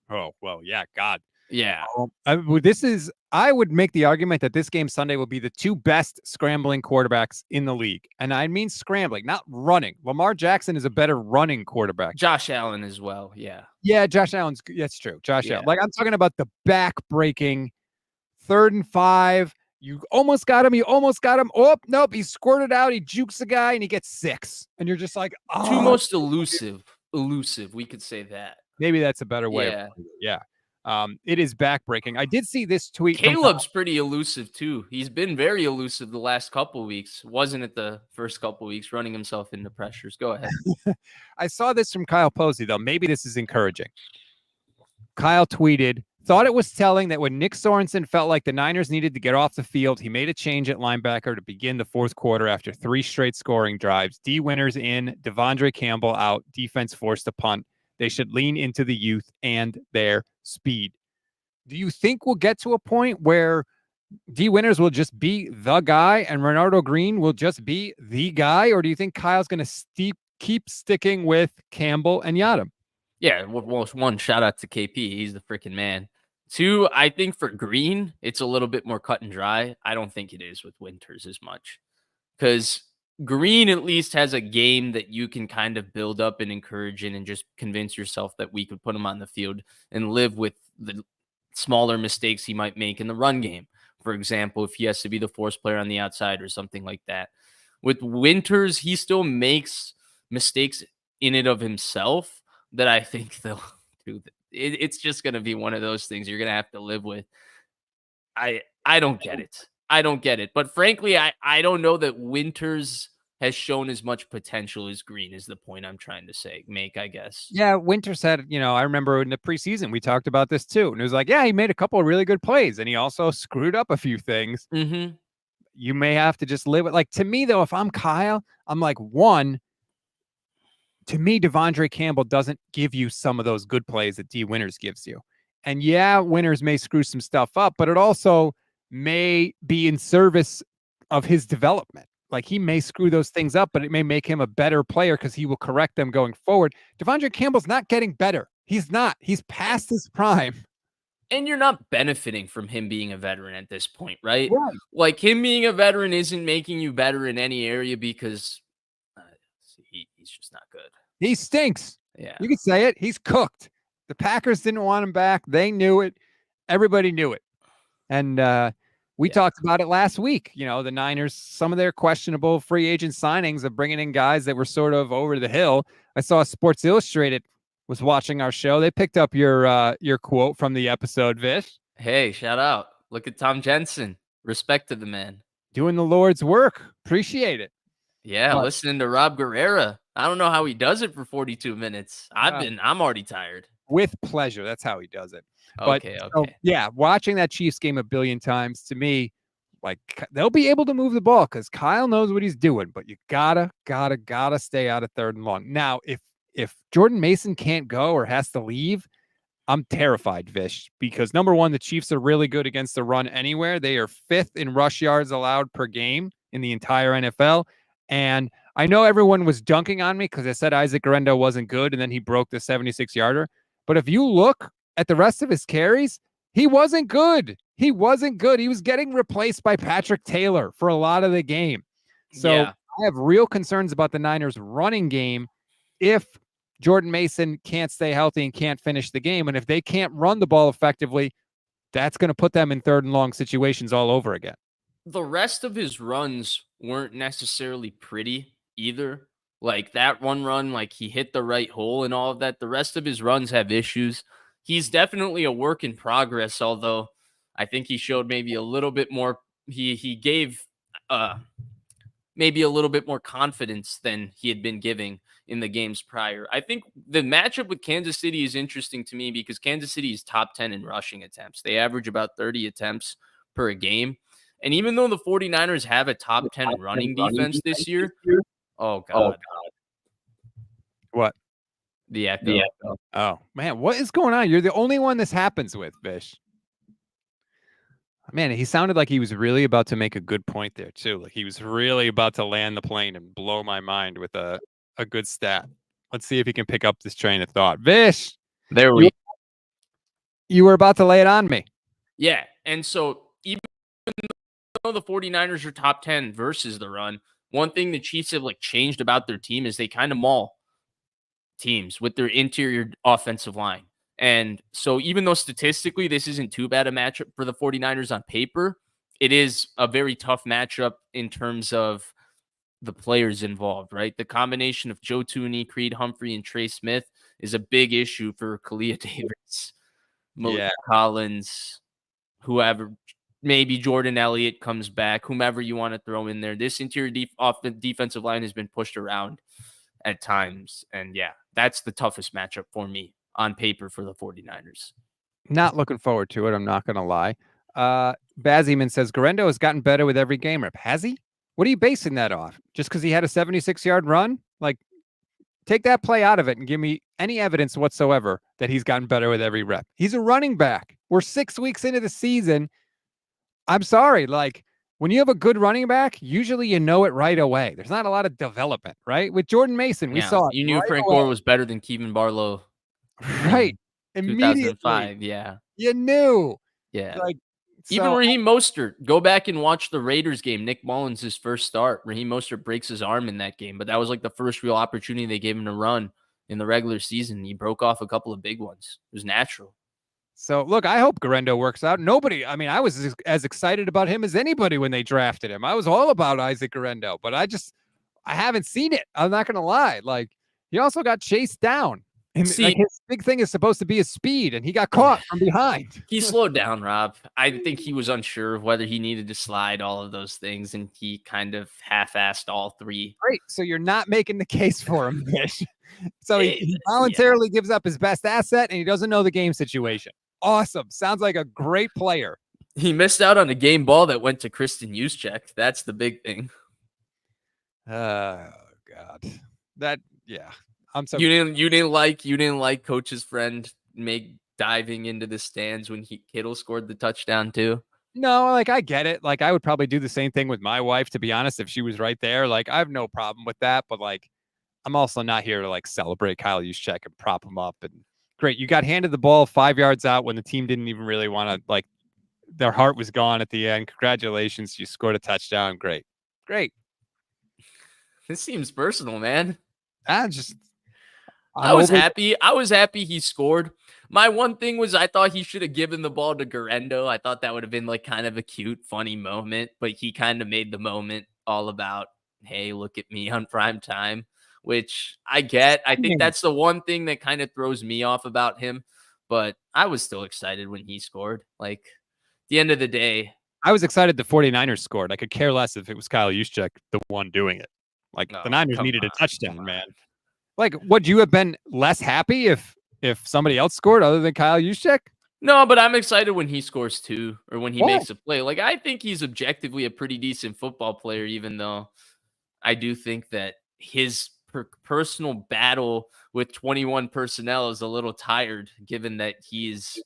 Oh, well, yeah, God. Yeah. I would make the argument that this game Sunday will be the 2 best scrambling quarterbacks in the league. And I mean scrambling, not running. Lamar Jackson is a better running quarterback. Josh Allen as well. Yeah. Yeah, Josh Allen's, that's true. Allen. Like, I'm talking about the back-breaking 3rd and 5. You almost got him. Oh, nope. He squirted out. He jukes the guy, and he gets 6. And you're just like, oh. 2 most elusive. We could say that. Maybe that's a better way. Yeah. Yeah. It is backbreaking. I did see this tweet. Caleb's pretty elusive too. He's been very elusive the last couple weeks. Wasn't it the first couple weeks, running himself into pressures? Go ahead. I saw this from Kyle Posey, though. Maybe this is encouraging. Kyle tweeted, thought it was telling that when Nick Sorensen felt like the Niners needed to get off the field, he made a change at linebacker to begin the fourth quarter after 3 straight scoring drives. D Winters in, Devondre Campbell out, defense forced a punt. They should lean into the youth and their speed. Do you think we'll get to a point where D Winters will just be the guy and Renardo Green will just be the guy? Or do you think Kyle's going to keep sticking with Campbell and Yadam? Yeah, well, one, shout out to KP. He's the freaking man. 2, I think for Green, it's a little bit more cut and dry. I don't think it is with Winters as much. Because Green at least has a game that you can kind of build up and encourage in and just convince yourself that we could put him on the field and live with the smaller mistakes he might make in the run game. For example, if he has to be the force player on the outside or something like that. With Winters, he still makes mistakes in and of himself that I think they'll do. It's just going to be one of those things you're going to have to live with. I don't get it. I don't get it. But frankly, I don't know that Winters has shown as much potential as Green is the point I'm trying to make, I guess. Yeah, Winters had, I remember in the preseason, we talked about this too. And it was like, yeah, he made a couple of really good plays and he also screwed up a few things. Mm-hmm. You may have to just live with, like, to me though, if I'm Kyle, I'm like, one, to me, Devondre Campbell doesn't give you some of those good plays that D Winters gives you. And yeah, Winters may screw some stuff up, but it also may be in service of his development. Like, he may screw those things up, but it may make him a better player because he will correct them going forward. Devondre Campbell's not getting better. He's not. He's past his prime. And you're not benefiting from him being a veteran at this point, right? Right. Like, him being a veteran isn't making you better in any area because he's just not good. He stinks. Yeah. You could say it. He's cooked. The Packers didn't want him back. They knew it. Everybody knew it. And we talked about it last week. The Niners, some of their questionable free agent signings of bringing in guys that were sort of over the hill. I saw Sports Illustrated was watching our show. They picked up your quote from the episode, Vish. Hey, shout out. Look at Tom Jensen. Respect to the man. Doing the Lord's work. Appreciate it. Yeah, listening to Rob Guerrera. I don't know how he does it for 42 minutes. I'm already tired. With pleasure. That's how he does it. Okay. So, yeah, watching that Chiefs game a billion times, to me, like, they'll be able to move the ball because Kyle knows what he's doing, but you gotta stay out of 3rd and long. Now, if Jordan Mason can't go or has to leave, I'm terrified, Vish, because number one, the Chiefs are really good against the run anywhere. They are 5th in rush yards allowed per game in the entire NFL. And I know everyone was dunking on me because I said Isaac Guerrero wasn't good, and then he broke the 76-yarder. But if you look at the rest of his carries, he wasn't good. He wasn't good. He was getting replaced by Patrick Taylor for a lot of the game. So I have real concerns about the Niners running game if Jordan Mason can't stay healthy and can't finish the game. And if they can't run the ball effectively, that's going to put them in 3rd and long situations all over again. The rest of his runs weren't necessarily pretty either. Like, that one run, like, he hit the right hole and all of that. The rest of his runs have issues. He's definitely a work in progress, although I think he showed maybe a little bit more. He gave maybe a little bit more confidence than he had been giving in the games prior. I think the matchup with Kansas City is interesting to me because Kansas City is top 10 in rushing attempts. They average about 30 attempts per game. And even though the 49ers have a top 10 running defense this year, oh God. What? The echo. Oh, man, what is going on? You're the only one this happens with, Vish. Man, he sounded like he was really about to make a good point there, too. Like he was really about to land the plane and blow my mind with a good stat. Let's see if he can pick up this train of thought. Vish! You were about to lay it on me. Yeah, and so even though the 49ers are top 10 versus the run, one thing the Chiefs have changed about their team is they kind of maul teams with their interior offensive line. And so even though statistically this isn't too bad a matchup for the 49ers on paper, it is a very tough matchup in terms of the players involved, right? The combination of Joe Tooney, Creed Humphrey, and Trey Smith is a big issue for Kalia Davis. Malik Collins, whoever, maybe Jordan Elliott comes back, whomever you want to throw in there. This interior off the defensive line has been pushed around at times. And yeah, that's the toughest matchup for me on paper for the 49ers. Not looking forward to it. I'm not going to lie. Bazzyman says Garendo has gotten better with every game rep. Has he? What are you basing that off? Just because he had a 76-yard run? Like, take that play out of it and give me any evidence whatsoever that he's gotten better with every rep. He's a running back. We're 6 weeks into the season. I'm sorry. Like, when you have a good running back, usually you know it right away. There's not a lot of development, right? With Jordan Mason, we saw it. You knew right Frank away. Gore was better than Kevin Barlow. Right. Immediately. 2005. Yeah. You knew. Yeah. Like, even Raheem Mostert, go back and watch the Raiders game. Nick Mullins, his first start. Raheem Mostert breaks his arm in that game, but that was like the first real opportunity they gave him to run in the regular season. He broke off a couple of big ones. It was natural. So, look, I hope Garendo works out. I was as excited about him as anybody when they drafted him. I was all about Isaac Garendo, but I haven't seen it. I'm not going to lie. Like, he also got chased down. And like, his big thing is supposed to be his speed, and he got caught from behind. He slowed down, Rob. I think he was unsure of whether he needed to slide, all of those things, and he kind of half-assed all three. Great. So you're not making the case for him, Mitch. So he voluntarily gives up his best asset, and he doesn't know the game situation. Awesome. Sounds like a great player. He missed out on a game ball that went to Kristen Juszczyk. That's the big thing. Oh, God. Yeah. I'm so you didn't like Coach's friend diving into the stands when Kittle scored the touchdown too. No, like, I get it. Like, I would probably do the same thing with my wife, to be honest, if she was right there. Like, I have no problem with that, but like, I'm also not here to like celebrate Kyle Juszczyk and prop him up. And great, you got handed the ball 5 yards out when the team didn't even really want to, like, their heart was gone at the end. Congratulations, you scored a touchdown. Great. This seems personal, man. I was happy. I was happy he scored. My one thing was I thought he should have given the ball to Garendo. I thought that would have been like kind of a cute, funny moment, but he kind of made the moment all about, hey, look at me on prime time, which I get. I think that's the one thing that kind of throws me off about him, but I was still excited when he scored. Like, at the end of the day, I was excited the 49ers scored. I could care less if it was Kyle Juszczyk, the one doing it. Like, the Niners needed a touchdown, man. Like, would you have been less happy if somebody else scored other than Kyle Juszczyk? No, but I'm excited when he scores too, or when he makes a play. Like, I think he's objectively a pretty decent football player, even though I do think that his personal battle with 21 personnel is a little tired, given that he's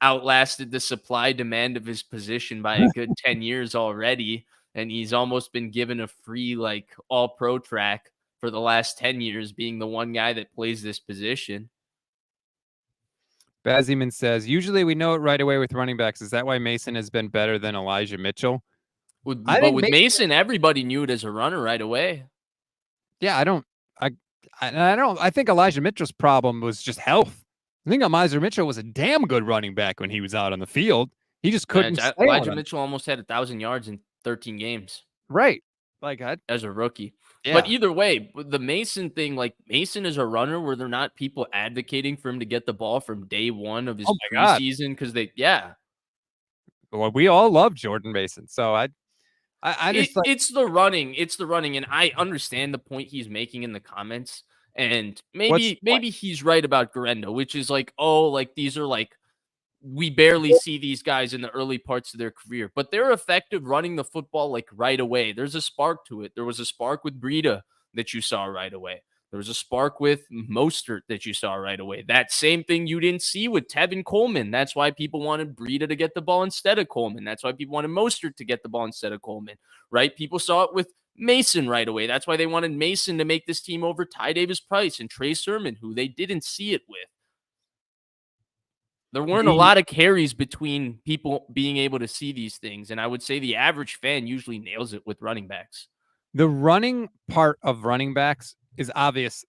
outlasted the supply demand of his position by a good 10 years already. And he's almost been given a free, like, all pro track for the last 10 years, being the one guy that plays this position. Bazzyman says, usually we know it right away with running backs. Is that why Mason has been better than Elijah Mitchell? With Mason, everybody knew it as a runner right away. Yeah, I think Elijah Mitchell's problem was just health. I think Elijah Mitchell was a damn good running back when he was out on the field. He just couldn't. Elijah Mitchell almost had 1,000 yards in 13 games. Right. Like, as a rookie. Yeah. But either way, the Mason thing, like, Mason is a runner where they're not people advocating for him to get the ball from day one of his preseason because Well, we all love Jordan Mason, so it's the running, and I understand the point he's making in the comments, and maybe he's right about Garendo, which is like, oh, like, these are like, we barely see these guys in the early parts of their career, but they're effective running the football like right away. There's a spark to it. There was a spark with Breida that you saw right away. There was a spark with Mostert that you saw right away. That same thing you didn't see with Tevin Coleman. That's why people wanted Breida to get the ball instead of Coleman. That's why people wanted Mostert to get the ball instead of Coleman, right? People saw it with Mason right away. That's why they wanted Mason to make this team over Ty Davis-Price and Trey Sermon, who they didn't see it with. There weren't a lot of carries between people being able to see these things. And I would say the average fan usually nails it with running backs. The running part of running backs is obvious.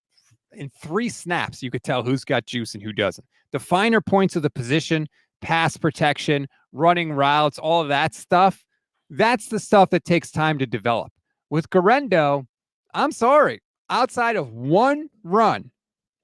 In 3 snaps, you could tell who's got juice and who doesn't. The finer points of the position, pass protection, running routes, all of that stuff, that's the stuff that takes time to develop. With Garendo, I'm sorry, outside of one run,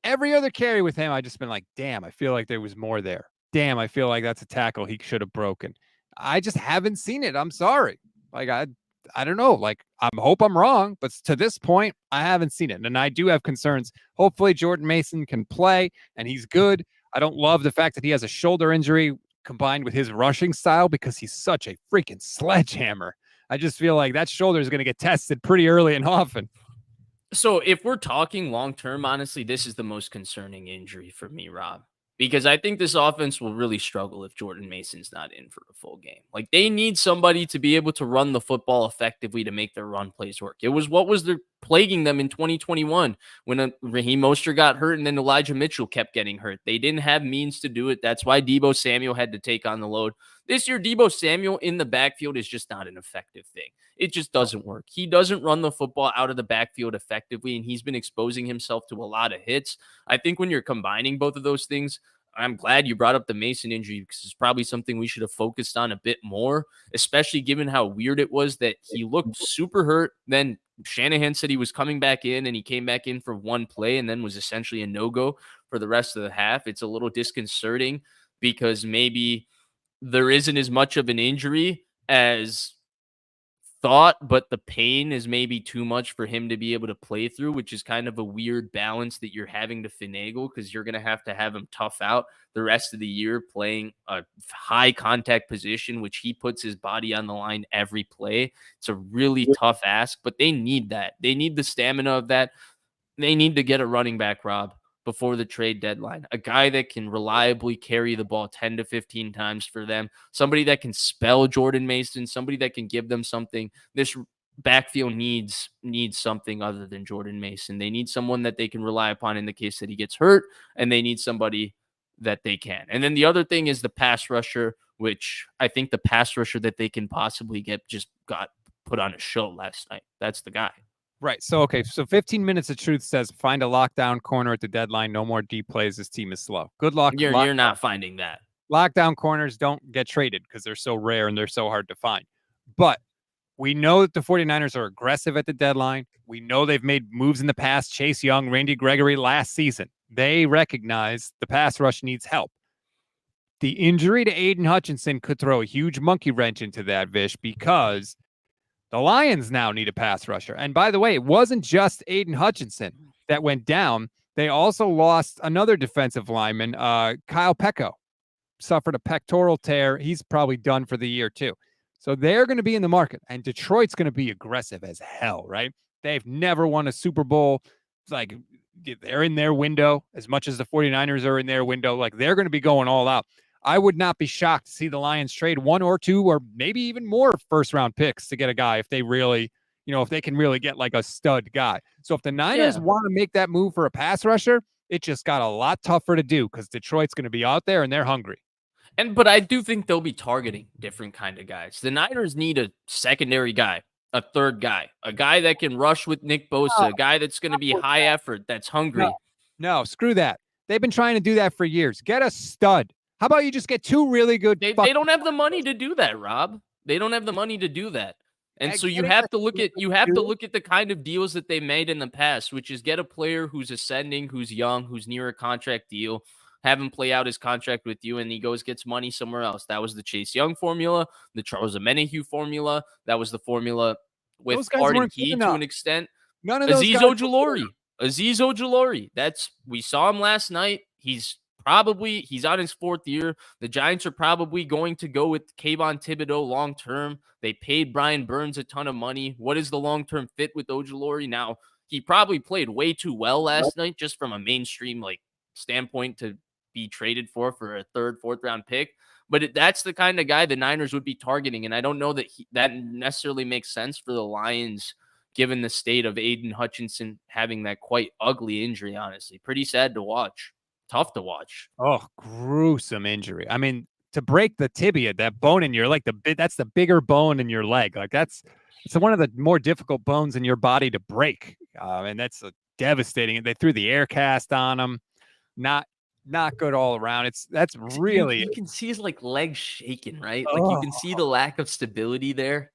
every other carry with him, I just been like, damn, I feel like there was more there. damn, I feel like that's a tackle he should have broken. I just haven't seen it. I'm sorry. Like, I don't know. Like, I hope I'm wrong, but to this point, I haven't seen it. And I do have concerns. Hopefully, Jordan Mason can play and he's good. I don't love the fact that he has a shoulder injury combined with his rushing style because he's such a freaking sledgehammer. I just feel like that shoulder is going to get tested pretty early and often. So if we're talking long term, honestly, this is the most concerning injury for me, Rob, because I think this offense will really struggle if Jordan Mason's not in for a full game. Like, they need somebody to be able to run the football effectively to make their run plays work. It was what was plaguing them in 2021 when Raheem Mostert got hurt and then Elijah Mitchell kept getting hurt. They didn't have means to do it. That's why Deebo Samuel had to take on the load. This year, Deebo Samuel in the backfield is just not an effective thing. It just doesn't work. He doesn't run the football out of the backfield effectively, and he's been exposing himself to a lot of hits. I think when you're combining both of those things, I'm glad you brought up the Mason injury because it's probably something we should have focused on a bit more, especially given how weird it was that he looked super hurt. Then Shanahan said he was coming back in, and he came back in for one play and then was essentially a no-go for the rest of the half. It's a little disconcerting because maybe there isn't as much of an injury as thought, but the pain is maybe too much for him to be able to play through, which is kind of a weird balance that you're having to finagle because you're going to have him tough out the rest of the year playing a high contact position, which he puts his body on the line every play. It's a really tough ask, but they need that. They need the stamina of that. They need to get a running back, Rob, before the trade deadline. A guy that can reliably carry the ball 10 to 15 times for them. Somebody that can spell Jordan Mason. Somebody that can give them something. This backfield needs something other than Jordan Mason. They need someone that they can rely upon in the case that he gets hurt, and they need somebody that they can. And then the other thing is the pass rusher, which I think the pass rusher that they can possibly get just got put on a show last night. That's the guy. Right. So, okay. So 15 minutes of truth says find a lockdown corner at the deadline. No more deep plays. This team is slow. Good luck. You're not finding that. Lockdown corners don't get traded because they're so rare and they're so hard to find. But we know that the 49ers are aggressive at the deadline. We know they've made moves in the past. Chase Young, Randy Gregory last season. They recognize the pass rush needs help. The injury to Aiden Hutchinson could throw a huge monkey wrench into that, Vish, because the Lions now need a pass rusher. And by the way, it wasn't just Aiden Hutchinson that went down. They also lost another defensive lineman, Kyle Pecco, suffered a pectoral tear. He's probably done for the year too. So they're going to be in the market, and Detroit's going to be aggressive as hell, right? They've never won a Super Bowl. Like, they're in their window as much as the 49ers are in their window. Like, they're going to be going all out. I would not be shocked to see the Lions trade one or two or maybe even more first round picks to get a guy if they really, if they can really get like a stud guy. So if the Niners want to make that move for a pass rusher, it just got a lot tougher to do because Detroit's going to be out there and they're hungry. But I do think they'll be targeting different kind of guys. The Niners need a secondary guy, a third guy, a guy that can rush with Nick Bosa, a guy that's going to be high effort, that's hungry. No, screw that. They've been trying to do that for years. Get a stud. How about you just get two really good? They don't have the money to do that, Rob. They don't have the money to do that. And so you have to look at the kind of deals that they made in the past, which is get a player who's ascending, who's young, who's near a contract deal, have him play out his contract with you, and he gets money somewhere else. That was the Chase Young formula, the Charles Omenihu formula. That was the formula with Purdy Key to an extent. None of those Azeez Ojulari. We saw him last night. He's on his fourth year. The Giants are probably going to go with Kayvon Thibodeau long term. They paid Brian Burns a ton of money. What is the long-term fit with Ojulari? Now, he probably played way too well last night just from a mainstream standpoint to be traded for a third, fourth round pick. But that's the kind of guy the Niners would be targeting. And I don't know that that necessarily makes sense for the Lions, given the state of Aiden Hutchinson having that quite ugly injury, honestly. Pretty sad to watch. Tough to watch. Oh, gruesome injury. I mean, to break the tibia, that bone in your leg, that's the bigger bone in your leg. Like it's one of the more difficult bones in your body to break. And that's devastating. They threw the air cast on him. Not good all around. That's really. You can see his legs shaking, right? You can see the lack of stability there.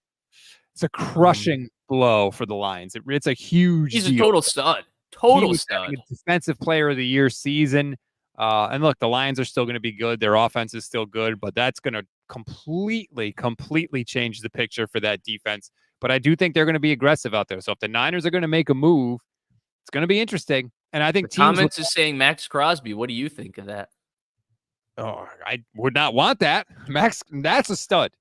It's a crushing blow for the Lions. It's a huge. He's deal. A total stud. Total stud. Defensive player of the year season. And look, the Lions are still going to be good. Their offense is still good, but that's going to completely change the picture for that defense. But I do think they're going to be aggressive out there. So if the Niners are going to make a move, it's going to be interesting. And I think The teams comments is saying Max Crosby. What do you think of that? Oh, I would not want that. Max, that's a stud.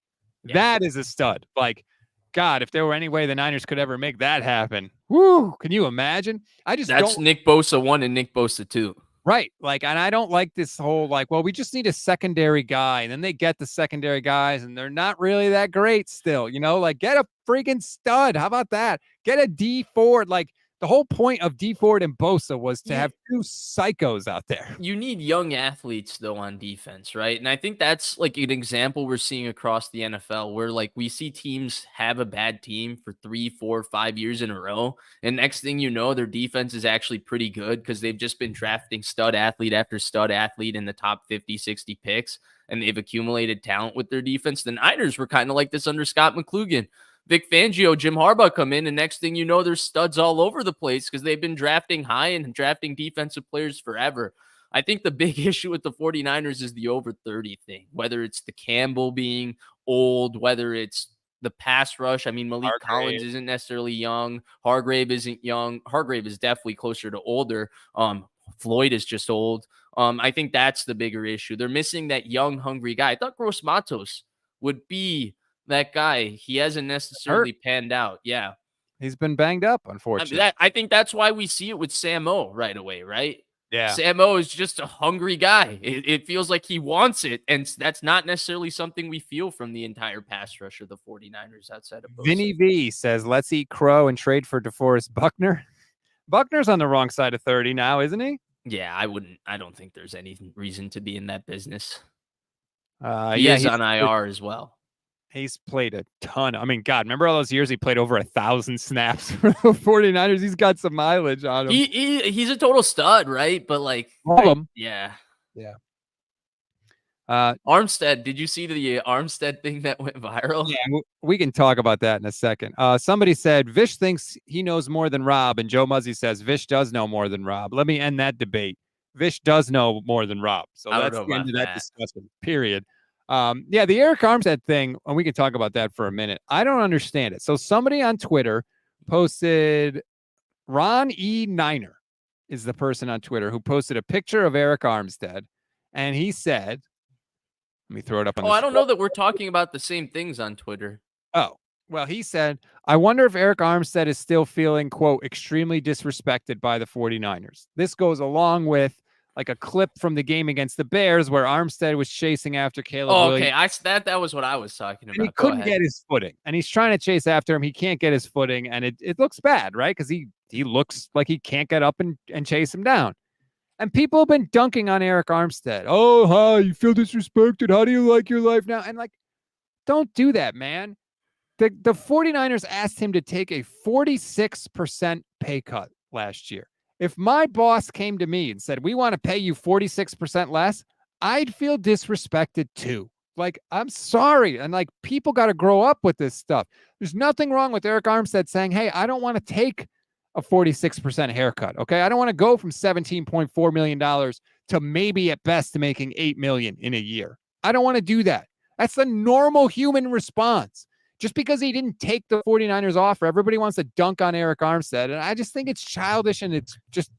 Yeah. That is a stud. Like, God, if there were any way the Niners could ever make that happen, whoo, can you imagine? That's don't. Nick Bosa 1 and Nick Bosa 2. Right. Like, and I don't like this whole, like, well, we just need a secondary guy. And then they get the secondary guys and they're not really that great still, like get a freaking stud. How about that? Get a D Ford. Like, the whole point of D Ford and Bosa was to have two psychos out there. You need young athletes though on defense, right? And I think that's like an example we're seeing across the NFL where like we see teams have a bad team for 3, 4, 5 years in a row. And next thing you know, their defense is actually pretty good because they've just been drafting stud athlete after stud athlete in the top 50, 60 picks. And they've accumulated talent with their defense. The Niners were kind of like this under Scott McCloughan. Vic Fangio, Jim Harbaugh come in, and next thing you know, there's studs all over the place because they've been drafting high and drafting defensive players forever. I think the big issue with the 49ers is the over 30 thing, whether it's the Campbell being old, whether it's the pass rush. I mean, Malik Collins isn't necessarily young. Hargrave isn't young. Hargrave is definitely closer to older. Floyd is just old. I think that's the bigger issue. They're missing that young, hungry guy. I thought Gross Matos would be that guy. He hasn't necessarily panned out. Yeah. He's been banged up, unfortunately. I think that's why we see it with Sam O right away, right? Yeah. Sam O is just a hungry guy. It feels like he wants it, and that's not necessarily something we feel from the entire pass rush of the 49ers outside of Bosa. Vinny V says, let's eat crow and trade for DeForest Buckner. Buckner's on the wrong side of 30 now, isn't he? Yeah, I don't think there's any reason to be in that business. He's on IR as well. He's played a ton. I mean, God, remember all those years he played over 1,000 snaps for the 49ers? He's got some mileage on him. He's a total stud, right? But like, yeah. Armstead, did you see the Armstead thing that went viral? Yeah, we can talk about that in a second. Somebody said Vish thinks he knows more than Rob, and Joe Muzzy says Vish does know more than Rob. Let me end that debate. Vish does know more than Rob. So that's the end of that discussion, period. The Arik Armstead thing, and we can talk about that for a minute. I don't understand it. So somebody on Twitter posted, Ron E. Niner is the person on Twitter who posted a picture of Arik Armstead, and he said, let me throw it up on the I don't know that we're talking about the same things on Twitter. Oh, well, he said, I wonder if Arik Armstead is still feeling, quote, extremely disrespected by the 49ers. This goes along with like a clip from the game against the Bears where Armstead was chasing after Caleb Williams. That was what I was talking about. And he couldn't get his footing, and he's trying to chase after him. He can't get his footing, and it looks bad, right? Because he looks like he can't get up and chase him down. And people have been dunking on Arik Armstead. Oh, hi, you feel disrespected? How do you like your life now? And like, don't do that, man. The 49ers asked him to take a 46% pay cut last year. If my boss came to me and said, we want to pay you 46% less, I'd feel disrespected too. Like, I'm sorry. And like, people got to grow up with this stuff. There's nothing wrong with Arik Armstead saying, hey, I don't want to take a 46% haircut. Okay. I don't want to go from $17.4 million to maybe at best to making $8 million in a year. I don't want to do that. That's the normal human response. Just because he didn't take the 49ers offer, everybody wants to dunk on Arik Armstead. And I just think it's childish and it's just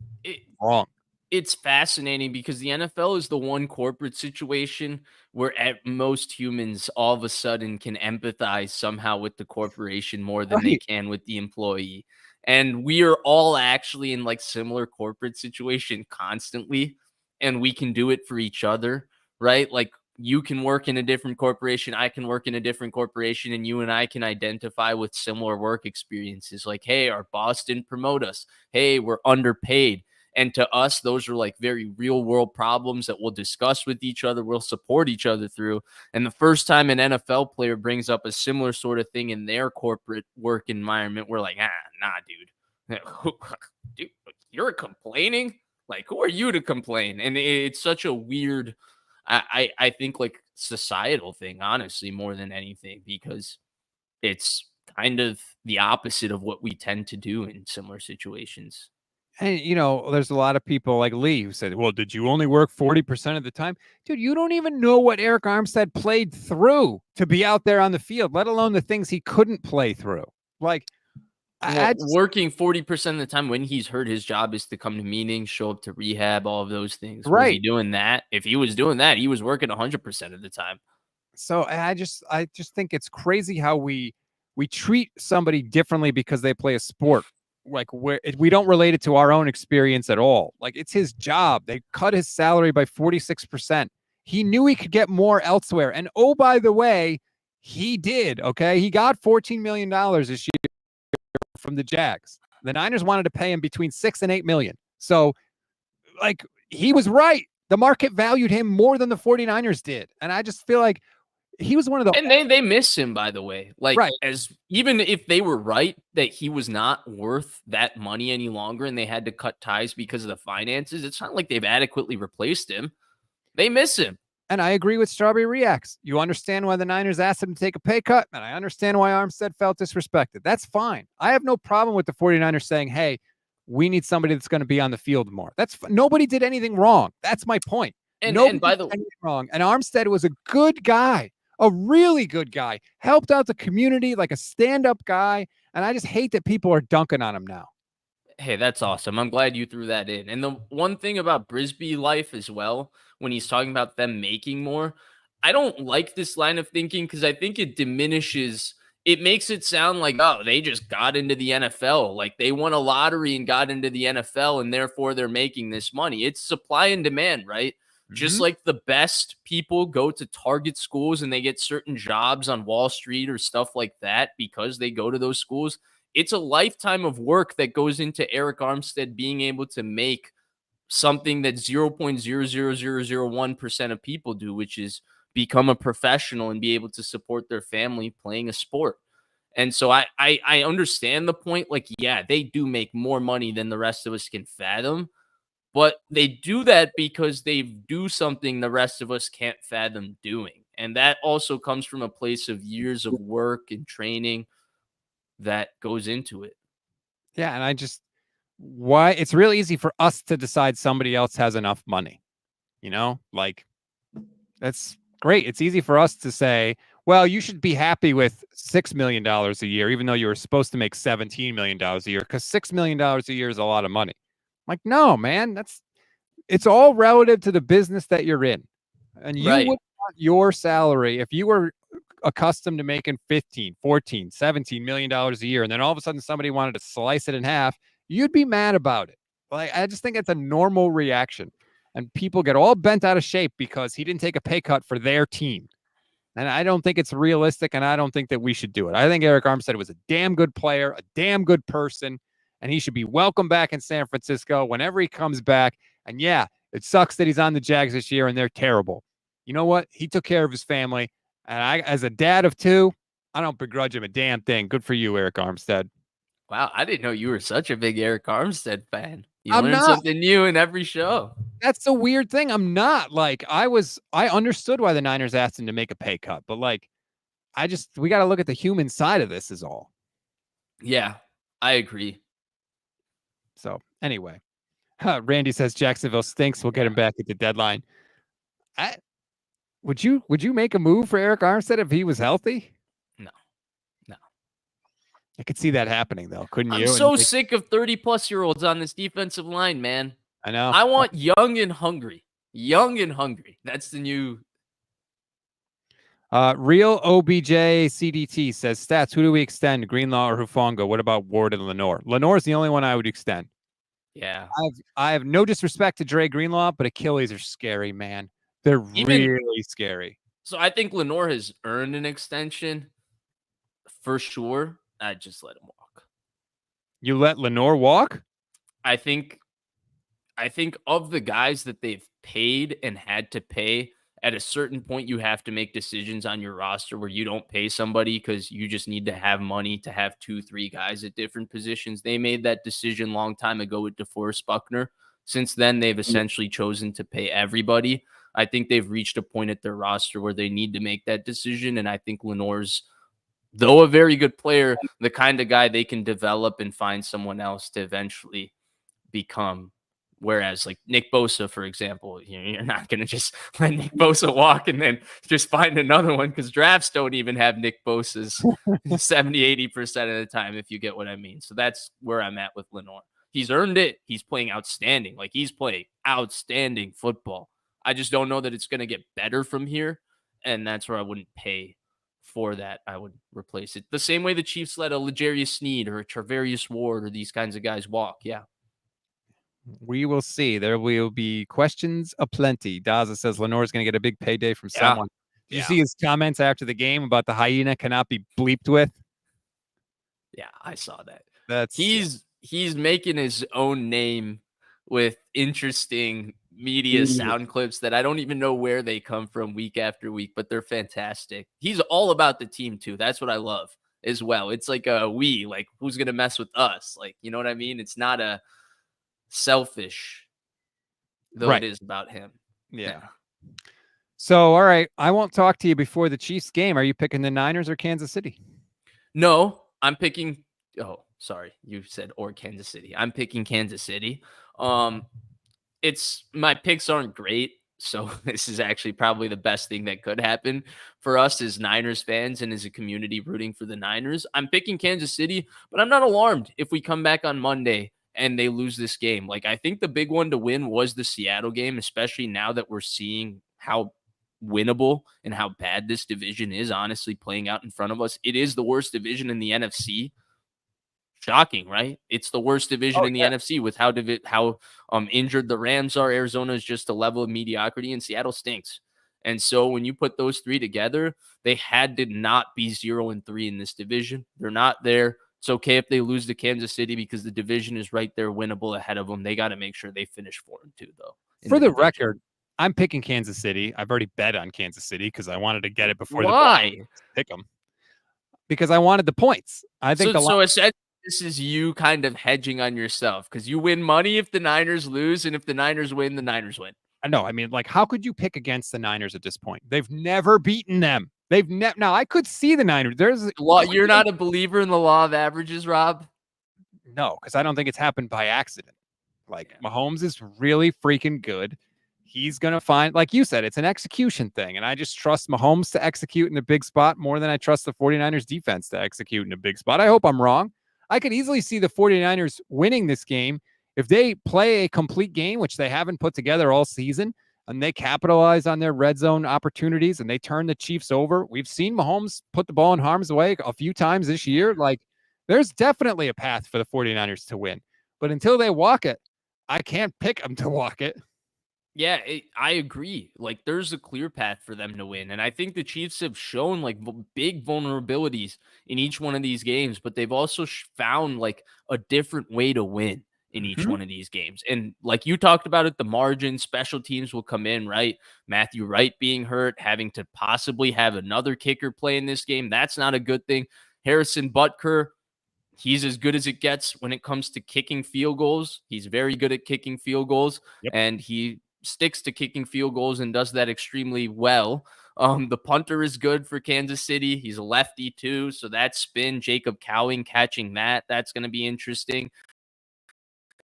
wrong. It's fascinating because the NFL is the one corporate situation where at most humans all of a sudden can empathize somehow with the corporation more than they can with the employee. And we are all actually in like similar corporate situation constantly, and we can do it for each other, right? Like, you can work in a different corporation, I can work in a different corporation, and you and I can identify with similar work experiences. Like, hey, our boss didn't promote us. Hey, we're underpaid. And to us, those are like very real world problems that we'll discuss with each other. We'll support each other through. And the first time an NFL player brings up a similar sort of thing in their corporate work environment, we're like, nah, dude. Dude, you're complaining? Like, who are you to complain? And it's such a weird, I think, like, societal thing, honestly, more than anything, because it's kind of the opposite of what we tend to do in similar situations. And, there's a lot of people like Lee who said, well, did you only work 40% of the time? Dude, you don't even know what Arik Armstead played through to be out there on the field, let alone the things he couldn't play through. Like, well, working 40% of the time when he's hurt, his job is to come to meetings, show up to rehab, all of those things. Right. Was he doing that? If he was doing that, he was working 100% of the time. So I just think it's crazy how we treat somebody differently because they play a sport. Like we don't relate it to our own experience at all. Like it's his job. They cut his salary by 46%. He knew he could get more elsewhere. And oh, by the way, he did. Okay. He got $14 million this year from the Jags. The Niners wanted to pay him between 6 and 8 million. So like he was right. The market valued him more than the 49ers did. And I just feel like he was one of the, and they miss him, by the way. Like, right. As even if they were right that he was not worth that money any longer and they had to cut ties because of the finances, it's not like they've adequately replaced him. They miss him. And I agree with Strawberry Reacts. You understand why the Niners asked him to take a pay cut, and I understand why Armstead felt disrespected. That's fine. I have no problem with the 49ers saying, hey, we need somebody that's going to be on the field more. Nobody did anything wrong. That's my point. And by the way, wrong. And Armstead was a good guy, a really good guy, helped out the community like a stand-up guy. And I just hate that people are dunking on him now. Hey, that's awesome. I'm glad you threw that in. And the one thing about Brisbee life as well, when he's talking about them making more, I don't like this line of thinking because I think it diminishes. It makes it sound like, oh, they just got into the NFL. Like they won a lottery and got into the NFL and therefore they're making this money. It's supply and demand, right? Mm-hmm. Just like the best people go to target schools and they get certain jobs on Wall Street or stuff like that because they go to those schools. It's a lifetime of work that goes into Arik Armstead being able to make something that 0.00001% of people do, which is become a professional and be able to support their family playing a sport. And so I understand the point. Like, yeah, they do make more money than the rest of us can fathom, but they do that because they do something the rest of us can't fathom doing. And that also comes from a place of years of work and training that goes into it. Yeah. And why it's really easy for us to decide somebody else has enough money, like that's great. It's easy for us to say, well, you should be happy with $6 million a year, even though you were supposed to make $17 million a year, because $6 million a year is a lot of money. Like, no, man, it's all relative to the business that you're in. And you would want your salary if you were accustomed to making 15, 14, 17 million dollars a year, and then all of a sudden somebody wanted to slice it in half, you'd be mad about it. Like, I just think it's a normal reaction, and people get all bent out of shape because he didn't take a pay cut for their team. And I don't think it's realistic, and I don't think that we should do it. I think Arik Armstead was a damn good player, a damn good person, and he should be welcome back in San Francisco whenever he comes back. And yeah, it sucks that he's on the Jags this year and they're terrible. You know what? He took care of his family. And I, as a dad of two, I don't begrudge him a damn thing. Good for you, Arik Armstead. Wow, I didn't know you were such a big Arik Armstead fan. You learn something new in every show. That's the weird thing. I'm not. Like, I understood why the Niners asked him to make a pay cut, but like, we got to look at the human side of this is all. Yeah, I agree. So anyway, Randy says Jacksonville stinks. We'll get him back at the deadline. Would you make a move for Arik Armstead if he was healthy? No. I could see that happening though, couldn't you? I'm so sick of 30-plus-year-olds on this defensive line, man. I know. I want young and hungry. Young and hungry. That's the new. Real OBJ CDT says stats. Who do we extend? Greenlaw or Hufanga? What about Ward and Lenore? Lenore's the only one I would extend. Yeah. I have no disrespect to Dre Greenlaw, but Achilles are scary, man. They're really scary. So I think Lenore has earned an extension for sure. I just let him walk. You let Lenore walk? I think of the guys that they've paid and had to pay, at a certain point, you have to make decisions on your roster where you don't pay somebody because you just need to have money to have 2-3 guys at different positions. They made that decision a long time ago with DeForest Buckner. Since then, they've essentially chosen to pay everybody. I think they've reached a point at their roster where they need to make that decision. And I think Lenore's, though a very good player, the kind of guy they can develop and find someone else to eventually become. Whereas like Nick Bosa, for example, you're not going to just let Nick Bosa walk and then just find another one, because drafts don't even have Nick Bosa's 70-80% of the time, if you get what I mean. So that's where I'm at with Lenore. He's earned it. He's playing outstanding. Like, he's playing outstanding football. I just don't know that it's going to get better from here. And that's where I wouldn't pay for that. I would replace it the same way the Chiefs let a L'Jarius Sneed or a Travarius Ward or these kinds of guys walk. Yeah. We will see. There will be questions aplenty. Daza says Lenore's going to get a big payday from someone. Did you see his comments after the game about the hyena cannot be bleeped with? Yeah, I saw that. He's making his own name with interesting media sound clips that I don't even know where they come from week after week, but they're fantastic. He's all about the team too. That's what I love as well. It's like like, who's going to mess with us? Like, you know what I mean? It's not a selfish, though it is about him. Yeah. So, all right, I won't talk to you before the Chiefs game. Are you picking the Niners or Kansas City? No, I'm picking. Oh, sorry, you said or Kansas City. I'm picking Kansas City. It's my picks aren't great, so this is actually probably the best thing that could happen for us as Niners fans and as a community rooting for the Niners. I'm picking Kansas City, but I'm not alarmed if we come back on Monday and they lose this game. Like, I think the big one to win was the Seattle game, especially now that we're seeing how winnable and how bad this division is honestly playing out in front of us. It is the worst division in the NFC. Shocking, right? It's the worst division in the NFC with how injured the Rams are. Arizona is just a level of mediocrity, and Seattle stinks. And so when you put those three together, they had to not be 0-3 in this division. They're not there. It's okay if they lose to Kansas City because the division is right there, winnable ahead of them. They got to make sure they finish 4-2, though. For the record, I'm picking Kansas City. I've already bet on Kansas City because I wanted to get it before the pick them. Because I wanted the points. I think so essentially, this is you kind of hedging on yourself because you win money if the Niners lose, and if the Niners win, the Niners win. I know. I mean, like, how could you pick against the Niners at this point? They've never beaten them. Now I could see the Niners. You're not a believer in the law of averages, Rob? No, because I don't think it's happened by accident. Like, Mahomes is really freaking good. He's going to find, like you said, it's an execution thing. And I just trust Mahomes to execute in a big spot more than I trust the 49ers defense to execute in a big spot. I hope I'm wrong. I could easily see the 49ers winning this game if they play a complete game, which they haven't put together all season, and they capitalize on their red zone opportunities and they turn the Chiefs over. We've seen Mahomes put the ball in harm's way a few times this year. Like, there's definitely a path for the 49ers to win. But until they walk it, I can't pick them to walk it. Yeah, I agree. Like, there's a clear path for them to win. And I think the Chiefs have shown like big vulnerabilities in each one of these games, but they've also found like a different way to win in each one of these games. And like you talked about it, the margin, special teams will come in, right? Matthew Wright being hurt, having to possibly have another kicker play in this game. That's not a good thing. Harrison Butker, he's as good as it gets when it comes to kicking field goals. He's very good at kicking field goals, and he sticks to kicking field goals and does that extremely well. The punter is good for Kansas City. He's a lefty too, so that spin, Jacob Cowing catching that's going to be interesting.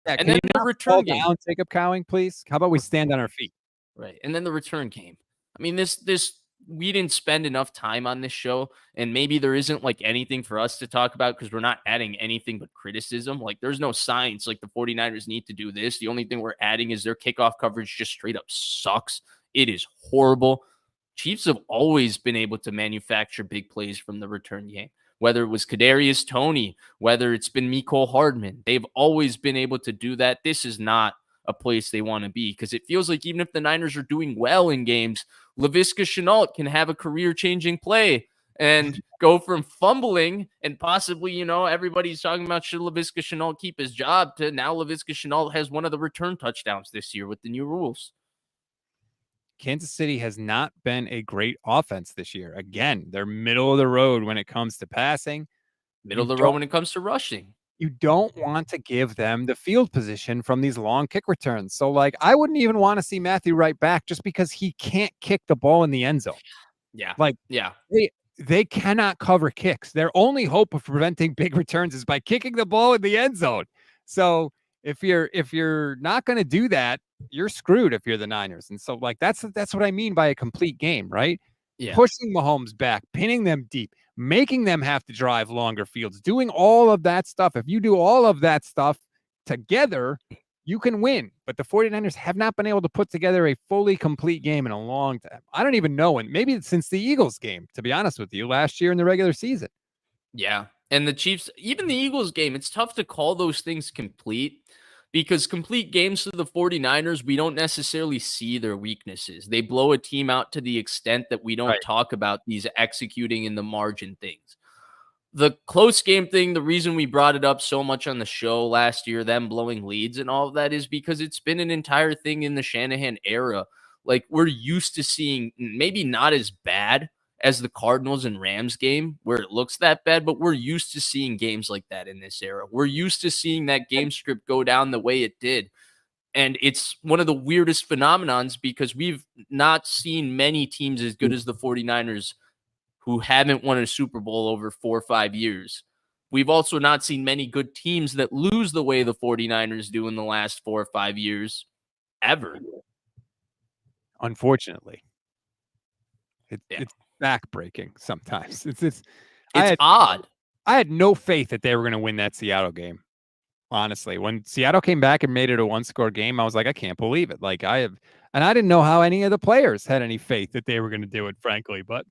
Yeah, and then the return game. Down, Jacob Cowing, please. How about we stand on our feet? Right, and then the return game. I mean, this we didn't spend enough time on this show, and maybe there isn't like anything for us to talk about because we're not adding anything but criticism. Like, there's no science like the 49ers need to do this. The only thing we're adding is their kickoff coverage just straight up sucks. It is horrible. Chiefs have always been able to manufacture big plays from the return game, whether it was Kadarius Toney, whether it's been Mecole Hardman. They've always been able to do that. This is not a place they want to be because it feels like even if the Niners are doing well in games, Laviska Shenault can have a career-changing play and go from fumbling and possibly, everybody's talking about should Laviska Shenault keep his job to now Laviska Shenault has one of the return touchdowns this year with the new rules. Kansas City has not been a great offense this year. Again, they're middle of the road when it comes to passing. Middle of the road when it comes to rushing. You don't want to give them the field position from these long kick returns. So, like, I wouldn't even want to see Matthew Wright back just because he can't kick the ball in the end zone. Yeah. They cannot cover kicks. Their only hope of preventing big returns is by kicking the ball in the end zone. So if you're not going to do that, you're screwed if you're the Niners. And so like that's what I mean by a complete game, right? Yeah. Pushing Mahomes back, pinning them deep, making them have to drive longer fields, doing all of that stuff. If you do all of that stuff together, you can win. But the 49ers have not been able to put together a fully complete game in a long time. I don't even know when. Maybe since the Eagles game, to be honest with you, last year in the regular season. Yeah. And the Chiefs, even the Eagles game, it's tough to call those things complete because complete games for the 49ers, we don't necessarily see their weaknesses. They blow a team out to the extent that we don't talk about these executing in the margin things. The close game thing, the reason we brought it up so much on the show last year, them blowing leads and all of that, is because it's been an entire thing in the Shanahan era. Like, we're used to seeing maybe not as bad as the Cardinals and Rams game where it looks that bad, but we're used to seeing games like that in this era. We're used to seeing that game script go down the way it did. And it's one of the weirdest phenomenons because we've not seen many teams as good as the 49ers who haven't won a Super Bowl over 4 or 5 years. We've also not seen many good teams that lose the way the 49ers do in the last 4 or 5 years ever. Unfortunately. It's backbreaking sometimes. It's odd. I had no faith that they were going to win that Seattle game. Honestly, when Seattle came back and made it a one-score game, I was like, I can't believe it. Like I didn't know how any of the players had any faith that they were going to do it, frankly, but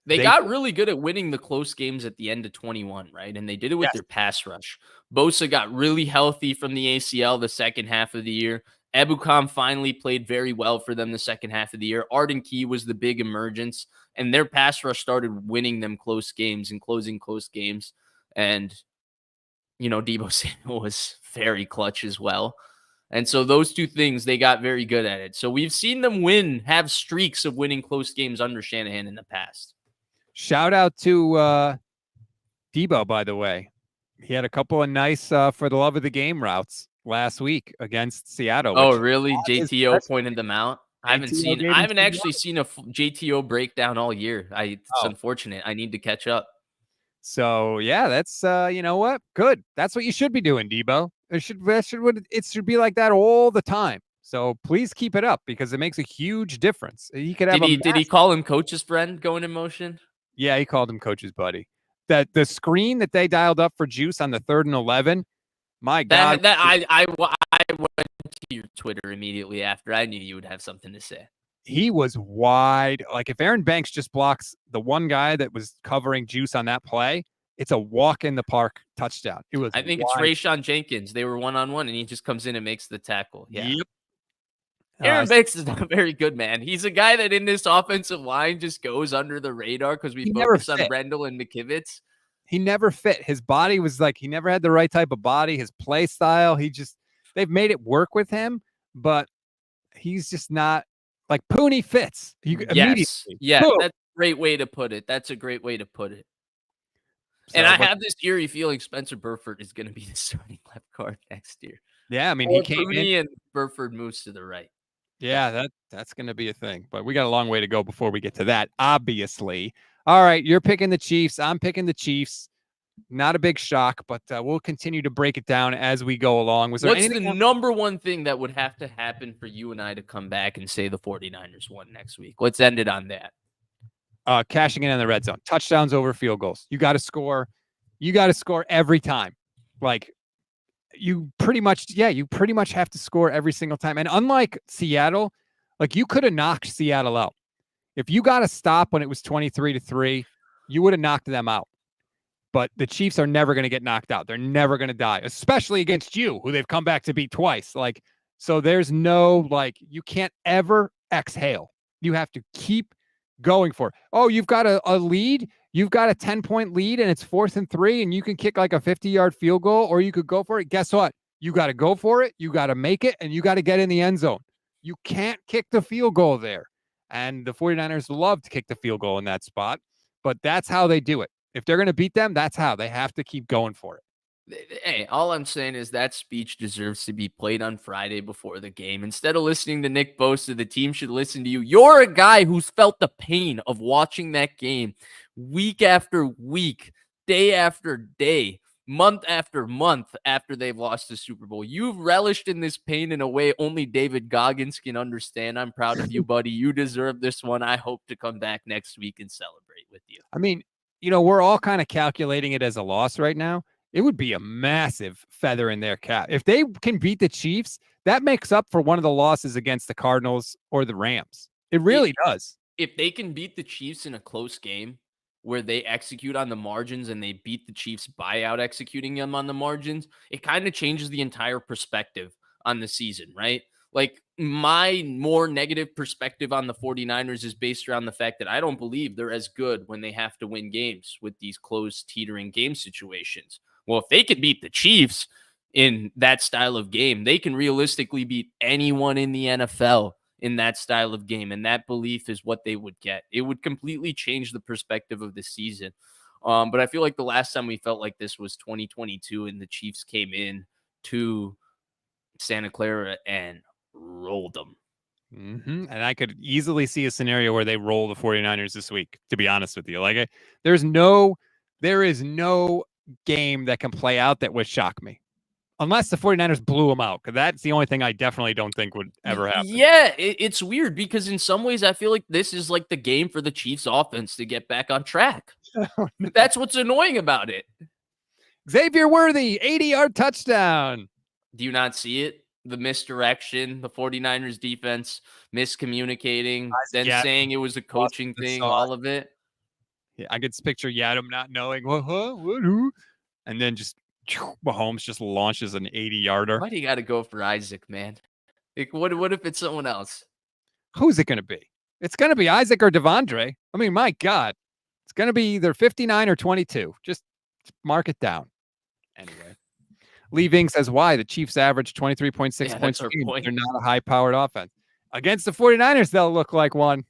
they got really good at winning the close games at the end of 21, right? And they did it with their pass rush. Bosa got really healthy from the ACL the second half of the year. Ebukam finally played very well for them the second half of the year. Arden Key was the big emergence, and their pass rush started winning them close games and closing close games. And, Deebo Samuel was very clutch as well. And so those two things, they got very good at it. So we've seen them have streaks of winning close games under Shanahan in the past. Shout out to Deebo, by the way. He had a couple of nice for the love of the game routes last week against Seattle. Oh, really? JTO pointed them out. I haven't actually seen a JTO breakdown all year. It's unfortunate. I need to catch up. So yeah, that's you know what? Good. That's what you should be doing, Deebo. It should be like that all the time. So please keep it up because it makes a huge difference. He could have. Did he call him coach's friend going in motion? Yeah, he called him coach's buddy. That the screen that they dialed up for Juice on the 3rd and 11. My God, I went to your Twitter immediately after. I knew you would have something to say. He was wide. Like if Aaron Banks just blocks the one guy that was covering Juice on that play, it's a walk in the park touchdown. It was. I think it's Rayshon Jenkins. They were 1-on-1, and he just comes in and makes the tackle. Yeah. Yep. Aaron Banks is not very good, man. He's a guy that in this offensive line just goes under the radar because we focus on Rendell and McKivitz. He never fit. His body was like, he never had the right type of body. His play style, they've made it work with him, but he's just not like Pooney fits. Yes. Yeah, boom. That's a great way to put it. So, and I have this eerie feeling Spencer Burford is going to be the starting left guard next year. Yeah, I mean, he came Pooney and Burford moves to the right. Yeah, that's going to be a thing, but we got a long way to go before we get to that, obviously. All right, you're picking the Chiefs. I'm picking the Chiefs. Not a big shock, but we'll continue to break it down as we go along. What's the number one thing that would have to happen for you and I to come back and say the 49ers won next week? Let's end it on that. Cashing in on the red zone. Touchdowns over field goals. You got to score. You got to score every time. Like, you pretty much have to score every single time. And unlike Seattle, like you could have knocked Seattle out. If you got a stop when it was 23-3, you would have knocked them out. But the Chiefs are never going to get knocked out. They're never going to die, especially against you, who they've come back to beat twice. Like, so there's no, like, you can't ever exhale. You have to keep going for it. Oh, you've got a lead. You've got a 10-point lead and it's 4th and 3 and you can kick like a 50-yard field goal or you could go for it. Guess what? You got to go for it. You got to make it and you got to get in the end zone. You can't kick the field goal there. And the 49ers love to kick the field goal in that spot, but that's how they do it. If they're going to beat them, that's how they have to keep going for it. Hey, all I'm saying is that speech deserves to be played on Friday before the game. Instead of listening to Nick Bosa, the team should listen to you. You're a guy who's felt the pain of watching that game week after week, day after day. month after month after they've lost the Super Bowl. You've relished in this pain in a way only David Goggins can understand. I'm proud of you, buddy. You deserve this one. I hope to come back next week and celebrate with you. I mean, we're all kind of calculating it as a loss right now. It would be a massive feather in their cap. If they can beat the Chiefs, that makes up for one of the losses against the Cardinals or the Rams. It really does. If they can beat the Chiefs in a close game where they execute on the margins and they beat the Chiefs by out executing them on the margins, it kind of changes the entire perspective on the season, right? Like my more negative perspective on the 49ers is based around the fact that I don't believe they're as good when they have to win games with these close teetering game situations. Well, if they could beat the Chiefs in that style of game, they can realistically beat anyone in the NFL in that style of game. And that belief is what they would get. It would completely change the perspective of the season. But I feel like the last time we felt like this was 2022 and the Chiefs came in to Santa Clara and rolled them. And I could easily see a scenario where they roll the 49ers this week, to be honest with you. Like, there is no game that can play out that would shock me. Unless the 49ers blew them out, because that's the only thing I definitely don't think would ever happen. Yeah, it's weird because in some ways I feel like this is like the game for the Chiefs offense to get back on track. That's what's annoying about it. Xavier Worthy, 80-yard touchdown. Do you not see it? The misdirection, the 49ers defense miscommunicating, then saying it was a coaching thing, all of it. Yeah, I could picture Yadam not knowing who, and then just Mahomes just launches an 80-yarder. Why do you got to go for Isaac, man? Like, what if it's someone else? Who's it going to be? It's going to be Isaac or Devondre. I mean, my God, it's going to be either 59 or 22. Just mark it down. Anyway, Leaving says why the Chiefs average 23.6 points a game. They're not a high-powered offense. Against the 49ers, they'll look like one.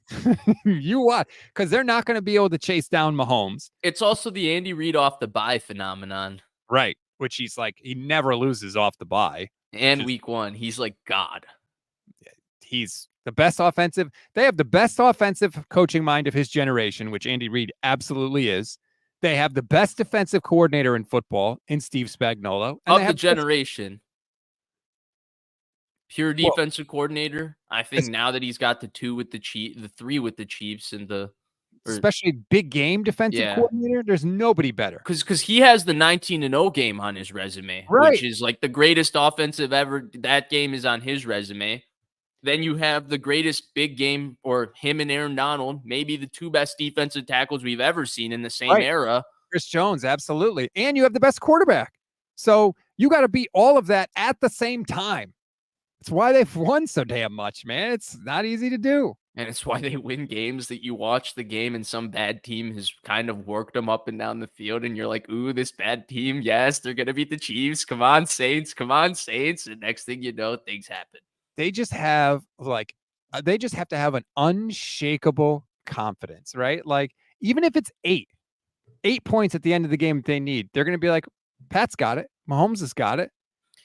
You what? Because they're not going to be able to chase down Mahomes. It's also the Andy Reid off the bye phenomenon. Right. Which he's like, he never loses off the bye. And week one, he's like God. He's the best offensive. They have the best offensive coaching mind of his generation, which Andy Reid absolutely is. They have the best defensive coordinator in football in Steve Spagnuolo. And of the generation. Pure defensive coordinator. I think now that he's got the 2 with the Chiefs, the 3 with the Chiefs, and especially big game defensive coordinator, there's nobody better. Because he has the 19-0 game on his resume, which is like the greatest offensive ever. That game is on his resume. Then you have the greatest big game, or him and Aaron Donald, maybe the 2 best defensive tackles we've ever seen in the same era. Chris Jones, absolutely. And you have the best quarterback. So you got to beat all of that at the same time. It's why they've won so damn much, man. It's not easy to do. And it's why they win games that you watch the game and some bad team has kind of worked them up and down the field. And you're like, ooh, this bad team. Yes, they're going to beat the Chiefs. Come on, Saints. Come on, Saints. And next thing you know, things happen. They just have they just have to have an unshakable confidence, right? Like, even if it's 8 points at the end of the game that they need, they're going to be like, Pat's got it. Mahomes has got it.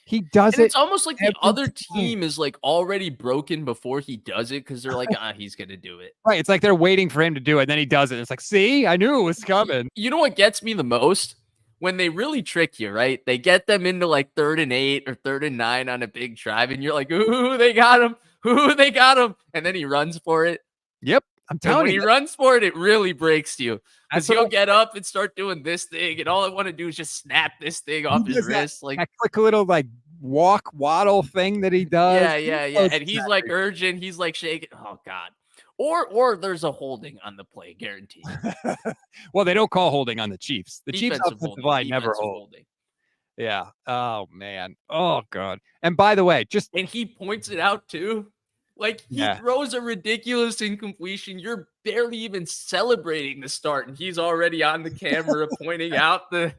He does it. It's almost like the other team is like already broken before he does it because they're like, he's going to do it. Right. It's like they're waiting for him to do it. And then he does it. It's like, see, I knew it was coming. You know what gets me the most? When they really trick you, right? They get them into like 3rd and 8 or 3rd and 9 on a big drive. And you're like, ooh, they got him. Ooh, they got him. And then he runs for it. Yep. I'm telling you. When he runs for it, it really breaks you. Because he'll get up and start doing this thing. And all I want to do is just snap this thing off his wrist. Like that quick little like walk waddle thing that he does. Yeah. And he's like urgent. He's like shaking. Oh, God. Or there's a holding on the play, guaranteed. Well, they don't call holding on the Chiefs. The Chiefs offensive line never hold. Yeah. Oh, man. Oh, God. And by the way, and he points it out too. Like he throws a ridiculous incompletion. You're barely even celebrating the start, and he's already on the camera pointing out the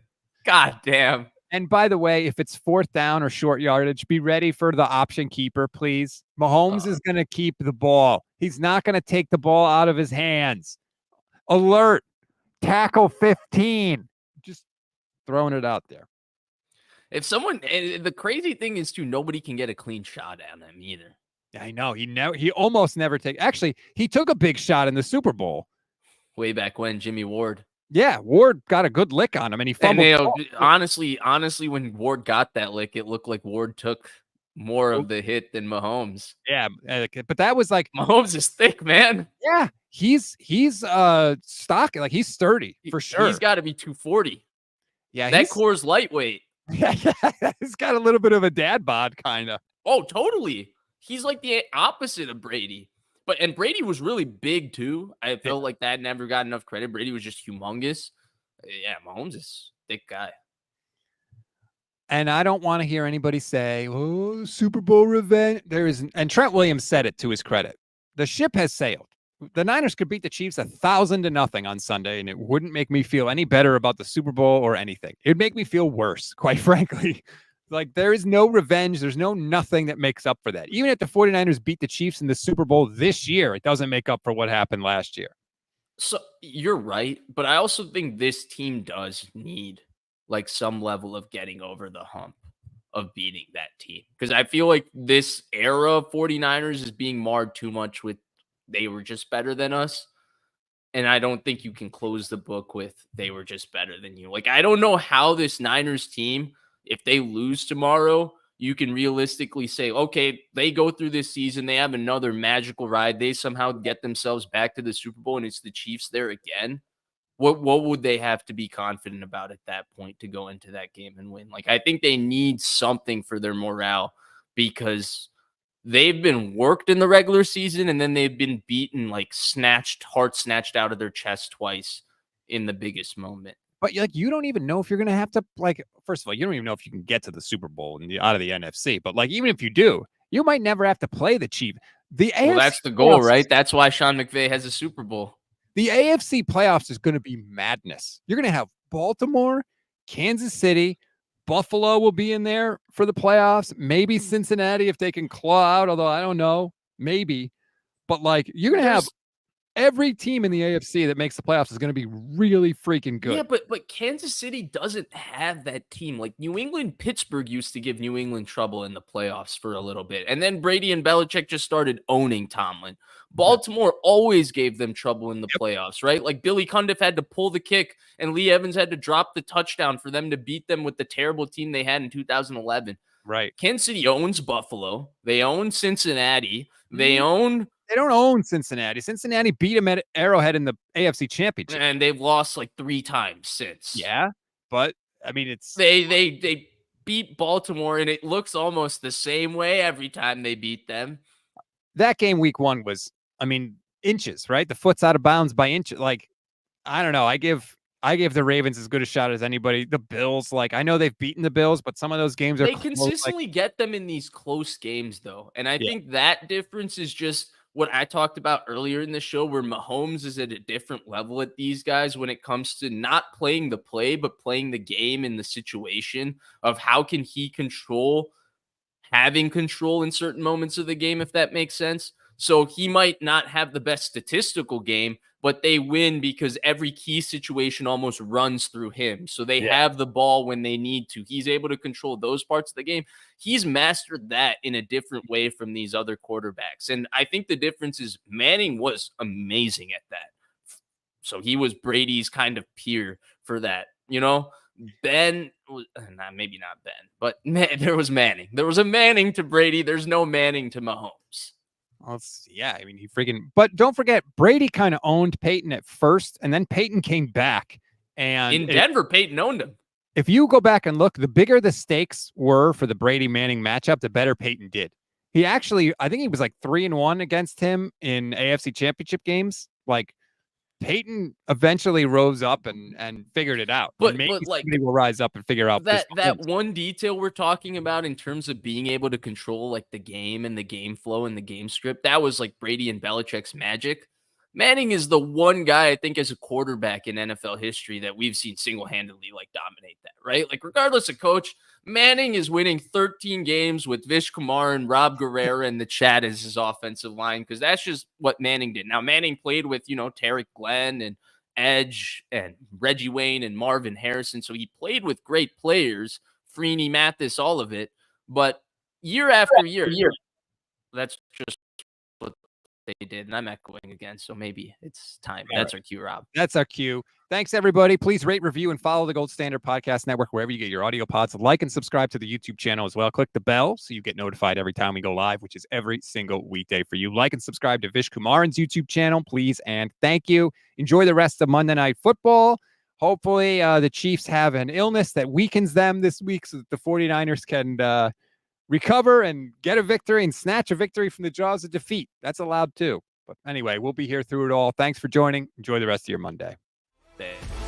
goddamn. And by the way, if it's 4th down or short yardage, be ready for the option keeper, please. Mahomes is going to keep the ball. He's not going to take the ball out of his hands. Alert. Tackle 15. Just throwing it out there. If someone, and the crazy thing is too, nobody can get a clean shot on him either. I know. He almost never actually, he took a big shot in the Super Bowl. Way back when, Jimmy Ward. Yeah, Ward got a good lick on him, and he fumbled. And honestly, when Ward got that lick, it looked like Ward took more of the hit than Mahomes. Yeah, but that was like Mahomes is thick, man. Yeah, he's stocky, like he's sturdy for sure. He's got to be 240. Yeah, that core's lightweight. Yeah, he's got a little bit of a dad bod, kind of. Oh, totally. He's like the opposite of Brady. And Brady was really big too. I felt like that never got enough credit. Brady was just humongous. Yeah, Mahomes is a thick guy. And I don't want to hear anybody say, "Oh, Super Bowl revenge." There isn't. And Trent Williams said it to his credit. The ship has sailed. The Niners could beat the Chiefs 1,000-0 on Sunday, and it wouldn't make me feel any better about the Super Bowl or anything. It'd make me feel worse, quite frankly. Like, there is no revenge. There's no nothing that makes up for that. Even if the 49ers beat the Chiefs in the Super Bowl this year, it doesn't make up for what happened last year. So you're right, but I also think this team does need like some level of getting over the hump of beating that team. Because I feel like this era of 49ers is being marred too much with they were just better than us. And I don't think you can close the book with they were just better than you. Like, I don't know how this Niners team, if they lose tomorrow, you can realistically say, okay, they go through this season, they have another magical ride, they somehow get themselves back to the Super Bowl, and it's the Chiefs there again. What would they have to be confident about at that point to go into that game and win? Like, I think they need something for their morale because they've been worked in the regular season and then they've been beaten, like heart snatched out of their chest twice in the biggest moment. But like, you don't even know if you're going to have to, like, first of all, you don't even know if you can get to the Super Bowl and out of the NFC. But like, even if you do, you might never have to play the Chiefs. Well, that's the goal, right? That's why Sean McVay has a Super Bowl. The AFC playoffs is going to be madness. You're going to have Baltimore, Kansas City, Buffalo will be in there for the playoffs. Maybe Cincinnati if they can claw out, although I don't know. Maybe. But like, you're going to have every team in the AFC that makes the playoffs is going to be really freaking good. Yeah, but Kansas City doesn't have that team. Like New England, Pittsburgh used to give New England trouble in the playoffs for a little bit. And then Brady and Belichick just started owning Tomlin. Baltimore always gave them trouble in the playoffs, right? Like Billy Cundiff had to pull the kick and Lee Evans had to drop the touchdown for them to beat them with the terrible team they had in 2011. Right. Kansas City owns Buffalo. They own Cincinnati. They don't own Cincinnati. Cincinnati beat them at Arrowhead in the AFC Championship. And they've lost like 3 times since. Yeah, but I mean, it's they beat Baltimore and it looks almost the same way every time they beat them. That game week 1 was, I mean, inches, right? The foot's out of bounds by inches. Like, I don't know. I give the Ravens as good a shot as anybody. The Bills, like, I know they've beaten the Bills, but some of those games are they consistently get them in these close games, though. And I think that difference is just what I talked about earlier in the show, where Mahomes is at a different level at these guys when it comes to not playing the play, but playing the game in the situation of how can he having control in certain moments of the game, if that makes sense. So he might not have the best statistical game, but they win because every key situation almost runs through him. So they have the ball when they need to. He's able to control those parts of the game. He's mastered that in a different way from these other quarterbacks. And I think the difference is Manning was amazing at that. So he was Brady's kind of peer for that. You know, Ben, maybe not Ben, but there was Manning. There was a Manning to Brady. There's no Manning to Mahomes. Well, I mean, but don't forget, Brady kind of owned Peyton at first, and then Peyton came back. And in Denver, Peyton owned him. If you go back and look, the bigger the stakes were for the Brady-Manning matchup, the better Peyton did. He actually, I think he was like 3-1 against him in AFC Championship games. Like, Peyton eventually rose up and figured it out. But maybe like, somebody will rise up and figure out that one detail we're talking about in terms of being able to control like the game and the game flow and the game script. That was like Brady and Belichick's magic. Manning is the one guy I think as a quarterback in NFL history that we've seen single-handedly like dominate that, right? Like regardless of coach, Manning is winning 13 games with Vish Kumar and Rob Guerrera and the Chad as his offensive line because that's just what Manning did. Now, Manning played with, Tarek Glenn and Edge and Reggie Wayne and Marvin Harrison. So he played with great players, Freeney, Mathis, all of it. But year after year, that's just what they did, and I'm echoing again. So maybe it's time. All That's right. our cue, Rob. That's our cue. Thanks, everybody. Please rate, review, and follow the Gold Standard Podcast Network wherever you get your audio pods. Like and subscribe to the YouTube channel as well. Click the bell so you get notified every time we go live, which is every single weekday for you. Like and subscribe to Vish Kumaran's YouTube channel, please, and thank you. Enjoy the rest of Monday Night Football. Hopefully, the Chiefs have an illness that weakens them this week so that the 49ers can recover and get a victory and snatch a victory from the jaws of defeat. That's allowed too. But anyway, we'll be here through it all. Thanks for joining. Enjoy the rest of your Monday. There.